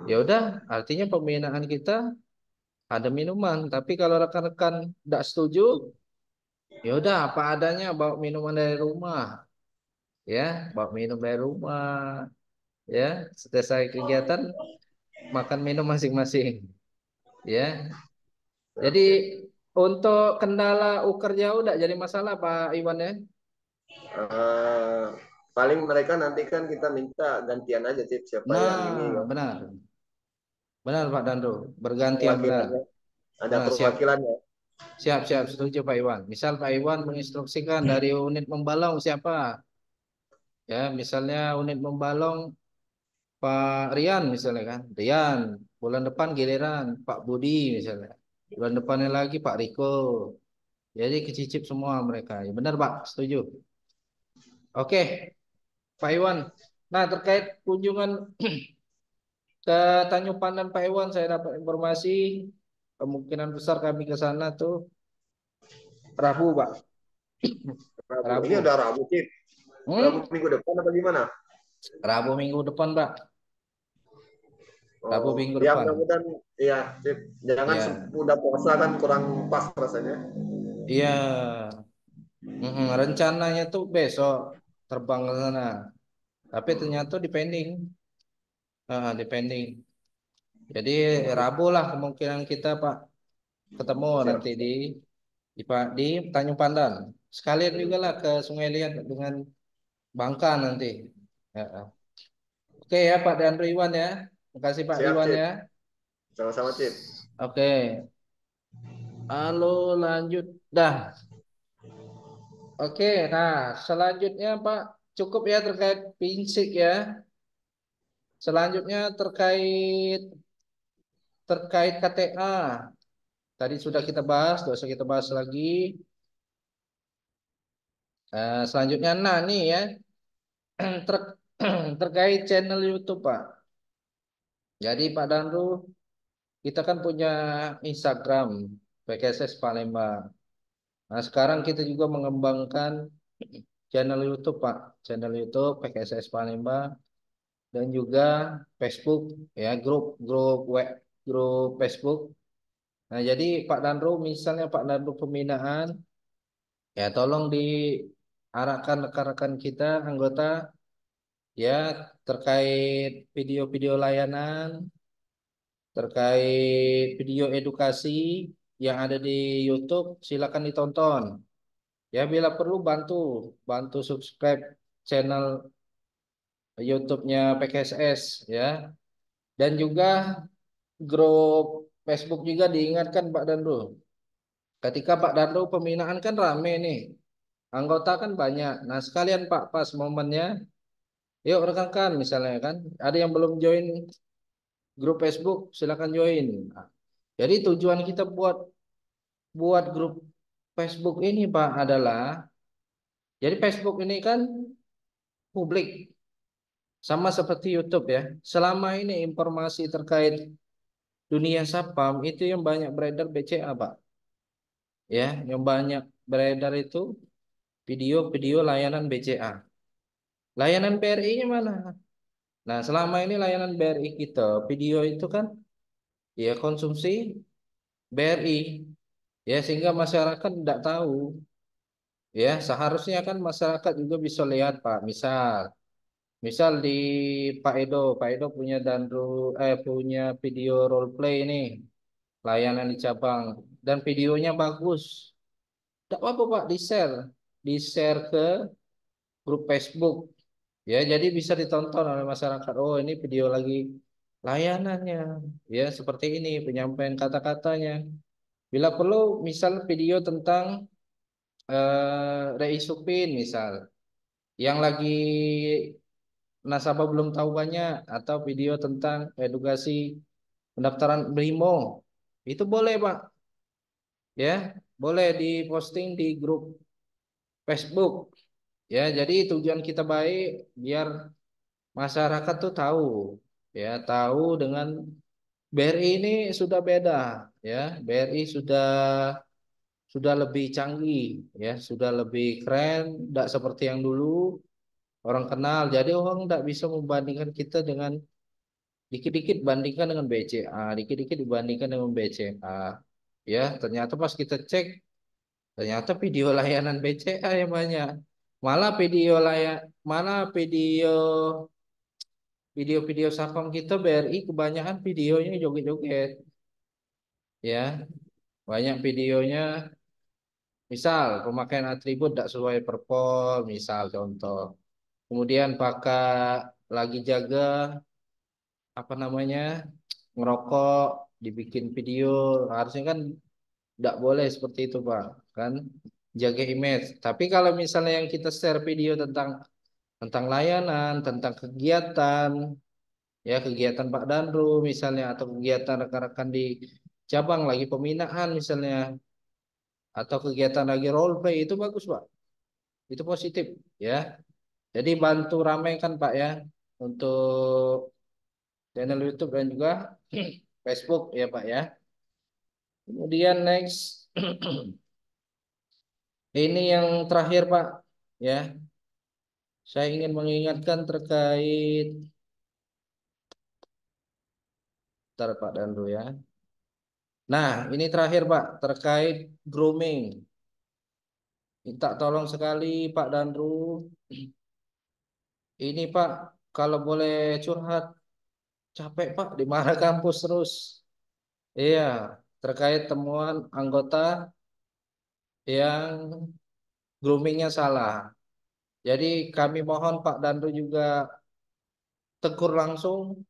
Speaker 2: ya udah, artinya pembinaan kita ada minuman. Tapi kalau rekan-rekan tidak setuju, ya udah apa adanya, bawa minuman dari rumah. Ya, bawa minum dari rumah. Ya, selesai kegiatan makan minum masing-masing. Ya. Jadi untuk kendala uker jauh tidak jadi masalah Pak Iwan ya?
Speaker 9: Paling mereka nanti kan kita minta gantian aja siapa yang ini.
Speaker 2: Benar. Benar Pak Dando, bergantian benar.
Speaker 9: ada
Speaker 2: Nah, siap.
Speaker 9: perwakilannya.
Speaker 2: Siap, setuju Pak Iwan. Misal Pak Iwan menginstruksikan dari unit membalong siapa? Ya, misalnya unit membalong Pak Rian misalnya kan. Rian, bulan depan giliran Pak Budi misalnya. Bulan depannya lagi Pak Riko. Jadi kecicip semua mereka. Ya benar Pak, setuju. Oke, Pak Iwan. Nah, terkait kunjungan ke Tanjung Pandan Pak Iwan, saya dapat informasi kemungkinan besar kami ke sana tuh Rabu, Pak.
Speaker 9: Rabu. Ini udah Rabu sih. Rabu minggu depan apa gimana?
Speaker 2: Rabu minggu depan, Pak. Rabu minggu
Speaker 9: Ya,
Speaker 2: depan.
Speaker 9: mudah-mudahan ya, sip. Jangan
Speaker 2: Ya.
Speaker 9: udah puasa kan kurang pas rasanya.
Speaker 2: Iya. Rencananya tuh besok terbang ke sana. Tapi ternyata depending. Depending. Jadi Rabu lah kemungkinan kita, Pak, ketemu
Speaker 9: Siap.
Speaker 2: nanti di Tanjung Pandan. Sekalian juga lah ke Sungai Liat dengan Bangka nanti. Ya. Oke ya Pak Dandro Iwan ya. Terima kasih Pak
Speaker 9: Siap,
Speaker 2: Iwan
Speaker 9: Cip.
Speaker 2: ya.
Speaker 9: Sama-sama, Cip.
Speaker 2: Oke. Halo, lanjut. Dah. Oke, nah selanjutnya Pak cukup ya terkait pinsik ya. Selanjutnya terkait KTA. Tadi sudah kita bahas, tidak usah kita bahas lagi. Selanjutnya, nah nih ya terkait channel YouTube Pak. Jadi Pak Danru, kita kan punya Instagram PKSS Palembang. Nah sekarang kita juga mengembangkan channel YouTube Pak, channel YouTube PKSS Palembang dan juga Facebook ya grup Facebook. Nah jadi Pak Danru, misalnya Pak Danru pembinaan, ya tolong diarahkan rekan-rekan kita anggota ya terkait video-video layanan, terkait video edukasi yang ada di YouTube, silakan ditonton. Ya bila perlu bantu subscribe channel YouTube-nya PKSS ya. Dan juga grup Facebook juga diingatkan Pak Dandu. Ketika Pak Dandu pembinaan kan rame nih. Anggota kan banyak. Nah, sekalian Pak pas momennya yuk rekan-rekan misalnya kan ada yang belum join grup Facebook silakan join. Nah, jadi tujuan kita buat grup Facebook ini Pak adalah jadi Facebook ini kan publik sama seperti YouTube ya. Selama ini informasi terkait dunia sapam itu yang banyak beredar BCA, Pak. Ya, yang banyak beredar itu video-video layanan BCA. Layanan BRI-nya mana? Nah, selama ini layanan BRI kita, video itu kan ya konsumsi BRI. Ya, sehingga masyarakat tidak tahu. Ya, seharusnya kan masyarakat juga bisa lihat, Pak. Misal di Pak Edo punya video role play nih, layanan di cabang dan videonya bagus. Tidak apa-apa Pak, di-share ke grup Facebook. Ya, jadi bisa ditonton oleh masyarakat. Oh, ini video lagi layanannya. Ya, seperti ini penyampaian kata-katanya. Bila perlu, misal video tentang Rei Supin misal, yang lagi nasabah belum tahu banyak atau video tentang edukasi pendaftaran BRIMO itu boleh Pak ya boleh diposting di grup Facebook ya jadi tujuan kita baik biar masyarakat tuh tahu ya tahu dengan BRI ini sudah beda ya BRI sudah lebih canggih ya sudah lebih keren tidak seperti yang dulu orang kenal jadi orang tidak bisa membandingkan kita dengan dikit-dikit bandingkan dengan BCA, dikit-dikit dibandingkan dengan BCA. Ya, ternyata pas kita cek, ternyata video layanan BCA yang banyak. Malah video-video Sapam kita BRI kebanyakan videonya joget-joget. Ya, banyak videonya misal pemakaian atribut tidak sesuai perpol, misal contoh. Kemudian pakai lagi jaga apa namanya ngerokok dibikin video, harusnya kan tidak boleh seperti itu Pak, kan jaga image. Tapi kalau misalnya yang kita share video tentang layanan, tentang kegiatan, ya kegiatan Pak Danru misalnya, atau kegiatan rekan-rekan di cabang lagi pembinaan misalnya, atau kegiatan lagi role play, itu bagus Pak, itu positif ya. Jadi bantu ramaikan Pak ya untuk channel YouTube dan juga Facebook ya Pak ya. Kemudian next, ini yang terakhir Pak ya. Saya ingin mengingatkan terkait, bentar Pak Danru ya. Nah, ini terakhir Pak, terkait grooming. Minta tolong sekali Pak Danru. Ini Pak, kalau boleh curhat, capek Pak, dimarah kampus terus. Iya, terkait temuan anggota yang groomingnya salah. Jadi kami mohon Pak Danru juga tegur langsung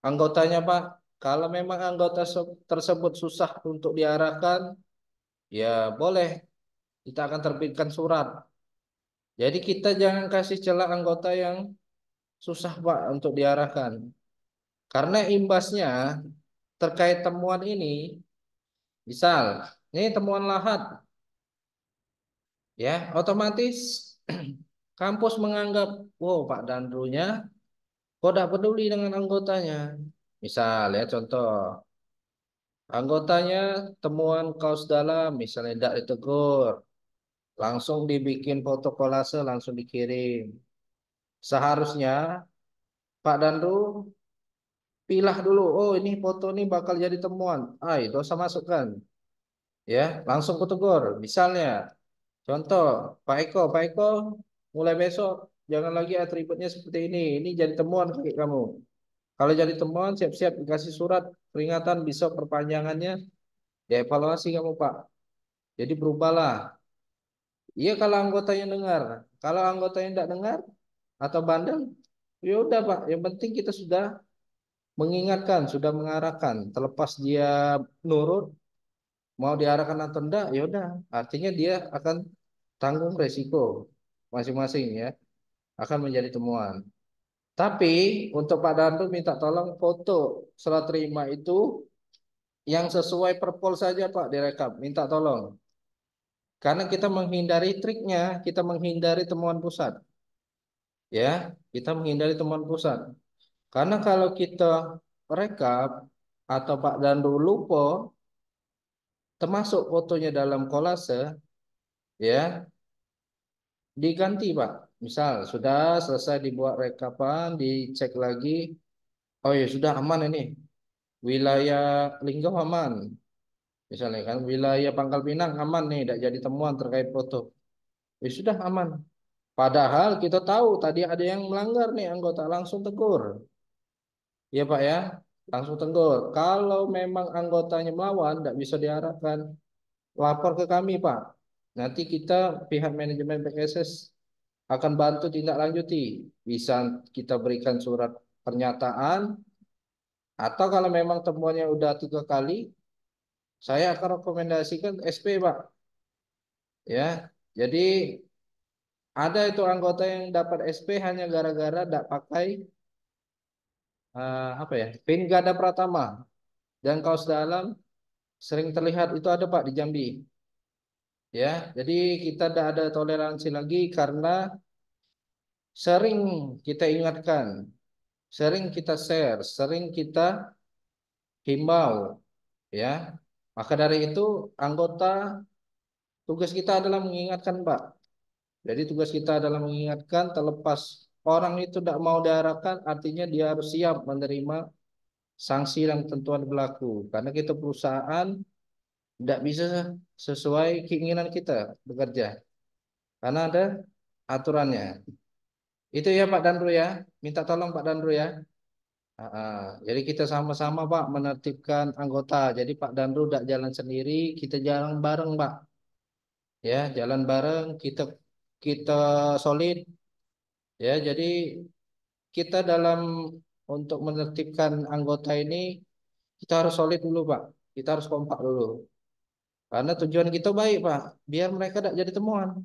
Speaker 2: anggotanya Pak. Kalau memang anggota tersebut susah untuk diarahkan, ya boleh kita akan terbitkan surat. Jadi kita jangan kasih celah anggota yang susah Pak untuk diarahkan. Karena imbasnya terkait temuan ini, misal ini temuan lahat, ya otomatis kampus menganggap, wow Pak Danrunya kok tidak peduli dengan anggotanya. Misal ya contoh, anggotanya temuan kaos dalam misalnya tidak ditegur, langsung dibikin foto kolase langsung dikirim. Seharusnya Pak Danru pilah dulu, oh ini foto ini bakal jadi temuan, dosa masukkan, ya langsung kutegur. Misalnya contoh, Pak Eko mulai besok jangan lagi atributnya seperti ini jadi temuan kaki kamu. Kalau jadi temuan siap-siap dikasih surat peringatan, bisa perpanjangannya, ya evaluasi kamu Pak. Jadi berubahlah. Iya kalau anggotanya dengar, kalau anggotanya tidak dengar atau bandel, ya udah Pak. Yang penting kita sudah mengingatkan, sudah mengarahkan. Terlepas dia nurut, mau diarahkan atau enggak, ya udah. Artinya dia akan tanggung resiko masing-masing ya, akan menjadi temuan. Tapi untuk Pak Danru minta tolong foto serah terima itu yang sesuai perpol saja Pak direkap, minta tolong. Karena kita menghindari triknya, kita menghindari temuan pusat. Ya, kita menghindari temuan pusat. Karena kalau kita rekap atau Pak Danru lupa termasuk fotonya dalam kolase, ya diganti Pak. Misal sudah selesai dibuat rekapan, dicek lagi, oh ya sudah aman ini, wilayah Linggau aman, misalnya kan wilayah Pangkal Pinang aman nih, tidak jadi temuan terkait foto, ya sudah aman. Padahal kita tahu tadi ada yang melanggar nih anggota, langsung tegur, ya Pak ya, langsung tegur. Kalau memang anggotanya melawan, tidak bisa diarahkan, lapor ke kami Pak. Nanti kita pihak manajemen PKSS akan bantu tindak lanjuti. Bisa kita berikan surat pernyataan, atau kalau memang temuannya udah 3 kali, saya akan rekomendasikan SP Pak. Ya, jadi ada itu anggota yang dapat SP hanya gara-gara tidak pakai apa ya, PIN Gada Pratama dan kaos dalam sering terlihat, itu ada Pak di Jambi. Ya, jadi kita tidak ada toleransi lagi karena sering kita ingatkan, sering kita share, sering kita himbau, ya. Maka dari itu anggota, tugas kita adalah mengingatkan Pak. Jadi tugas kita adalah mengingatkan, terlepas orang itu tidak mau diarahkan, artinya dia harus siap menerima sanksi dan ketentuan berlaku. Karena kita perusahaan tidak bisa sesuai keinginan kita bekerja, karena ada aturannya. Itu ya Pak Danru ya, minta tolong Pak Danru ya. Jadi kita sama-sama Pak menertibkan anggota. Jadi Pak Danru tidak jalan sendiri, kita jalan bareng Pak. Ya, jalan bareng, kita kita solid. Ya, jadi kita dalam untuk menertibkan anggota ini Kita harus solid dulu, Pak. Kita harus kompak dulu. Karena tujuan kita baik, Pak. Biar mereka tidak jadi temuan.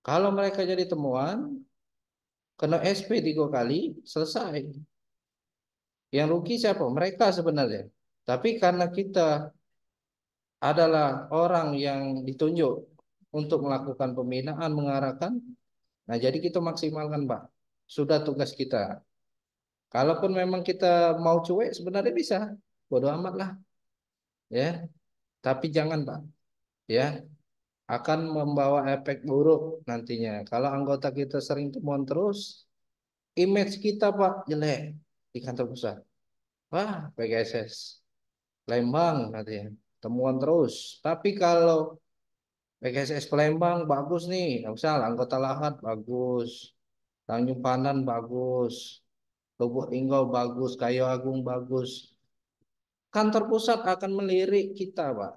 Speaker 2: Kalau mereka jadi temuan, kena SP 3 kali, selesai. Yang rugi siapa? Mereka sebenarnya. Tapi karena kita adalah orang yang ditunjuk untuk melakukan pembinaan, mengarahkan, nah jadi kita maksimalkan, Pak. Sudah tugas kita. Kalaupun memang kita mau cuek, sebenarnya bisa. Bodoh amat lah. Ya. Tapi jangan, Pak. Ya. Akan membawa efek buruk nantinya. Kalau anggota kita sering temuan terus, image kita, Pak, jelek di kantor pusat. Wah, PGSS Lembang nanti temuan terus. Tapi kalau PGSS Palembang bagus nih, misal anggota Lahat bagus, Tanjung Pandan bagus, Lubuk Linggau bagus, Kayu Agung bagus. Kantor pusat akan melirik kita, Pak.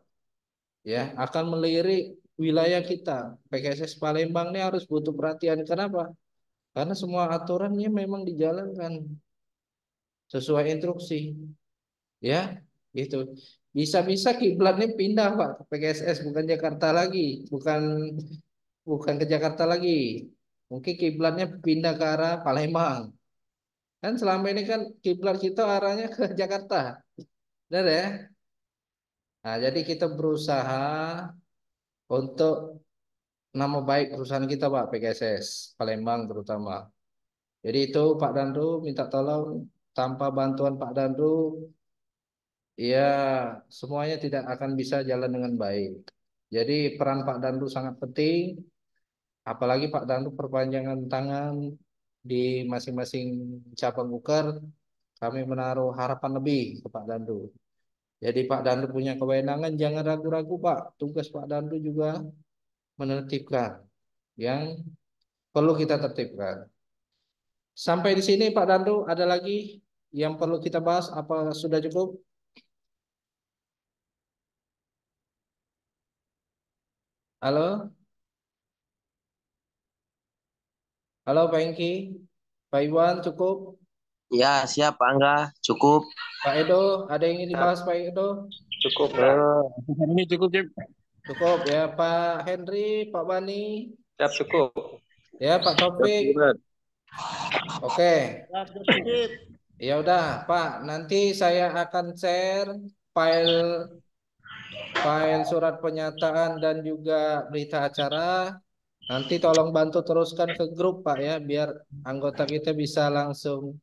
Speaker 2: Ya, akan melirik wilayah kita. PGSS Palembang ini harus butuh perhatian. Kenapa? Karena semua aturannya memang dijalankan sesuai instruksi. Ya, gitu. Bisa-bisa kiblatnya pindah, Pak, ke PGSS, bukan Jakarta lagi, bukan ke Jakarta lagi. Mungkin kiblatnya pindah ke arah Palembang. Kan selama ini kan kiblat kita arahnya ke Jakarta. Benar ya? Nah, jadi kita berusaha untuk nama baik perusahaan kita, Pak, PGSS Palembang terutama. Jadi itu Pak Danru minta tolong, tanpa bantuan Pak Danru, ya, semuanya tidak akan bisa jalan dengan baik. Jadi peran Pak Dandu sangat penting, apalagi Pak Dandu perpanjangan tangan di masing-masing cabang uker. Kami menaruh harapan lebih ke Pak Dandu. Jadi Pak Dandu punya kewenangan, jangan ragu-ragu, Pak. Tugas Pak Dandu juga menertibkan yang perlu kita tertibkan. Sampai di sini Pak Dandu, ada lagi yang perlu kita bahas? Apa sudah cukup? Halo? Halo Pak Engki, Pak Iwan cukup?
Speaker 3: Ya, siap Pak Angga, cukup.
Speaker 2: Pak Edo, ada yang ingin dibahas Pak Edo?
Speaker 4: Cukup dah.
Speaker 1: Ini cukup, Cip.
Speaker 2: Cukup ya Pak Henry, Pak Bani,
Speaker 4: Siap cukup.
Speaker 2: ya Pak Taufik. Oke. Ya udah Pak, nanti saya akan share file surat pernyataan dan juga berita acara. Nanti tolong bantu teruskan ke grup Pak ya, biar anggota kita bisa langsung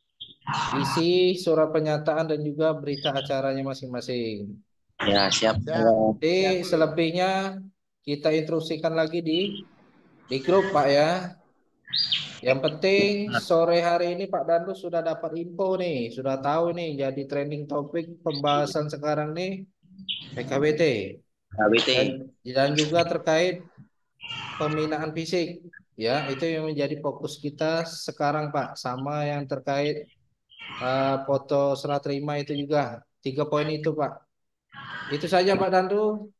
Speaker 2: isi surat pernyataan dan juga berita acaranya masing-masing.
Speaker 3: Ya, siap.
Speaker 2: Nanti selebihnya kita instruksikan lagi di grup Pak ya. Yang penting sore hari ini Pak Dandu sudah dapat info nih, sudah tahu nih, jadi trending topik pembahasan sekarang nih PKWT. Dan juga terkait pembinaan fisik. Ya, itu yang menjadi fokus kita sekarang Pak, sama yang terkait foto serah terima itu juga. 3 poin itu Pak. Itu saja Pak Dandu.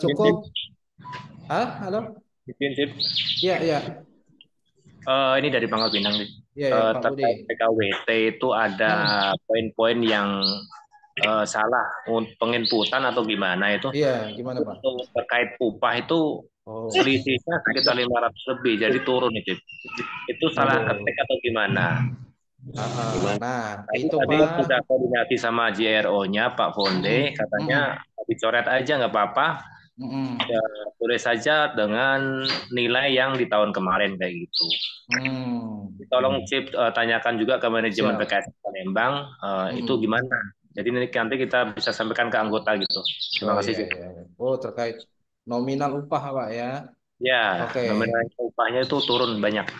Speaker 2: Cukup. Halo?
Speaker 8: Cip.
Speaker 2: Iya, iya.
Speaker 8: Ini dari Pangkal Pinang nih.
Speaker 2: Iya, Pak Budi.
Speaker 8: Terkait PKWT itu ada poin-poin yang salah penginputan atau gimana itu?
Speaker 2: Iya, gimana Pak?
Speaker 8: Terkait upah itu selisihnya sekitar 500 lebih, jadi turun itu. Itu salah ketik atau gimana?
Speaker 2: Nah,
Speaker 8: itu tadi sudah koordinasi sama JRO-nya Pak Fonde, katanya dicoret aja nggak apa-apa. Ya, tulis saja dengan nilai yang di tahun kemarin kayak gitu. Tolong Cip tanyakan juga ke manajemen PKS Palembang itu gimana. Jadi nanti kita bisa sampaikan ke anggota gitu. Terima kasih Cip.
Speaker 2: Oh, terkait nominal upah Pak ya?
Speaker 8: Ya, nominal upahnya itu turun banyak.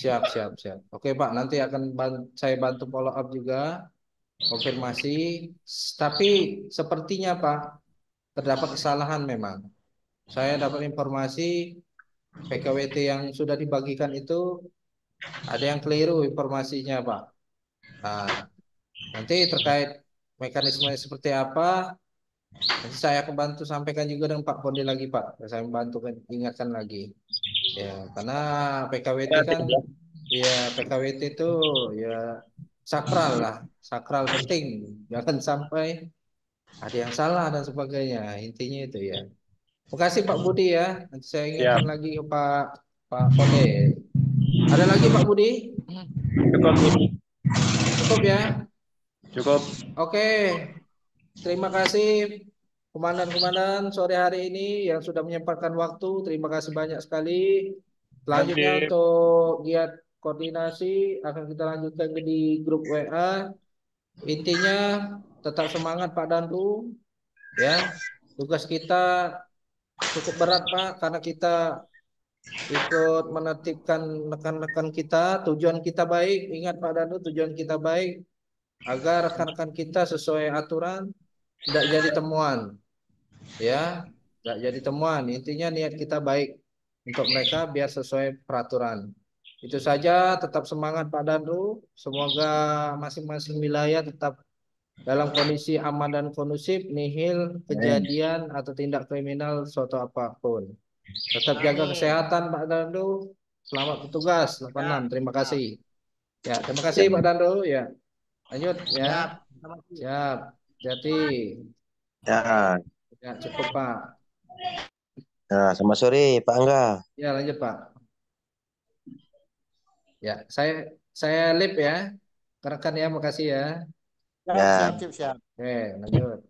Speaker 2: Siap. Oke Pak, nanti akan saya bantu follow up juga, konfirmasi. Tapi sepertinya Pak, terdapat kesalahan memang. Saya dapat informasi PKWT yang sudah dibagikan itu ada yang keliru informasinya Pak. Nah, nanti terkait mekanisme seperti apa, nanti saya akan bantu sampaikan juga dengan Pak Fonde lagi Pak. Saya membantu ingatkan lagi. Ya, karena PKWT kan, ya PKWT itu ya sakral lah, sakral penting. Jangan sampai ada yang salah dan sebagainya. Intinya itu ya. Terima kasih Pak Budi ya. Nanti saya ingatkan lagi ke Pak Kode. Ada lagi Pak Budi?
Speaker 10: Cukup.
Speaker 2: Cukup ya.
Speaker 10: Cukup.
Speaker 2: Oke. Terima kasih komandan-komandan sore hari ini yang sudah menyempatkan waktu. Terima kasih banyak sekali. Selanjutnya untuk giat koordinasi akan kita lanjutkan di grup WA. Intinya tetap semangat Pak Dandu. Ya, tugas kita cukup berat Pak karena kita ikut menertibkan rekan-rekan kita. Tujuan kita baik. Ingat Pak Dandu, tujuan kita baik agar rekan-rekan kita sesuai aturan tidak jadi temuan. Ya, tidak jadi temuan. Intinya niat kita baik untuk mereka biar sesuai peraturan. Itu saja, tetap semangat Pak Dandu. Semoga masing-masing wilayah tetap dalam kondisi aman dan kondusif, nihil kejadian atau tindak kriminal suatu apapun. Tetap jaga kesehatan Pak Dandu. Selamat bertugas 86. Terima kasih. Ya, terima kasih Pak Dandu. Ya, lanjut ya. Siap. Jadi.
Speaker 11: Ya.
Speaker 2: Ya, cukup Pak.
Speaker 11: Nah, selamat sore Pak Angga.
Speaker 2: Ya, lanjut Pak. Ya, saya lip ya. Rekan ya, makasih ya.
Speaker 6: Siap.
Speaker 2: Oke, lanjut.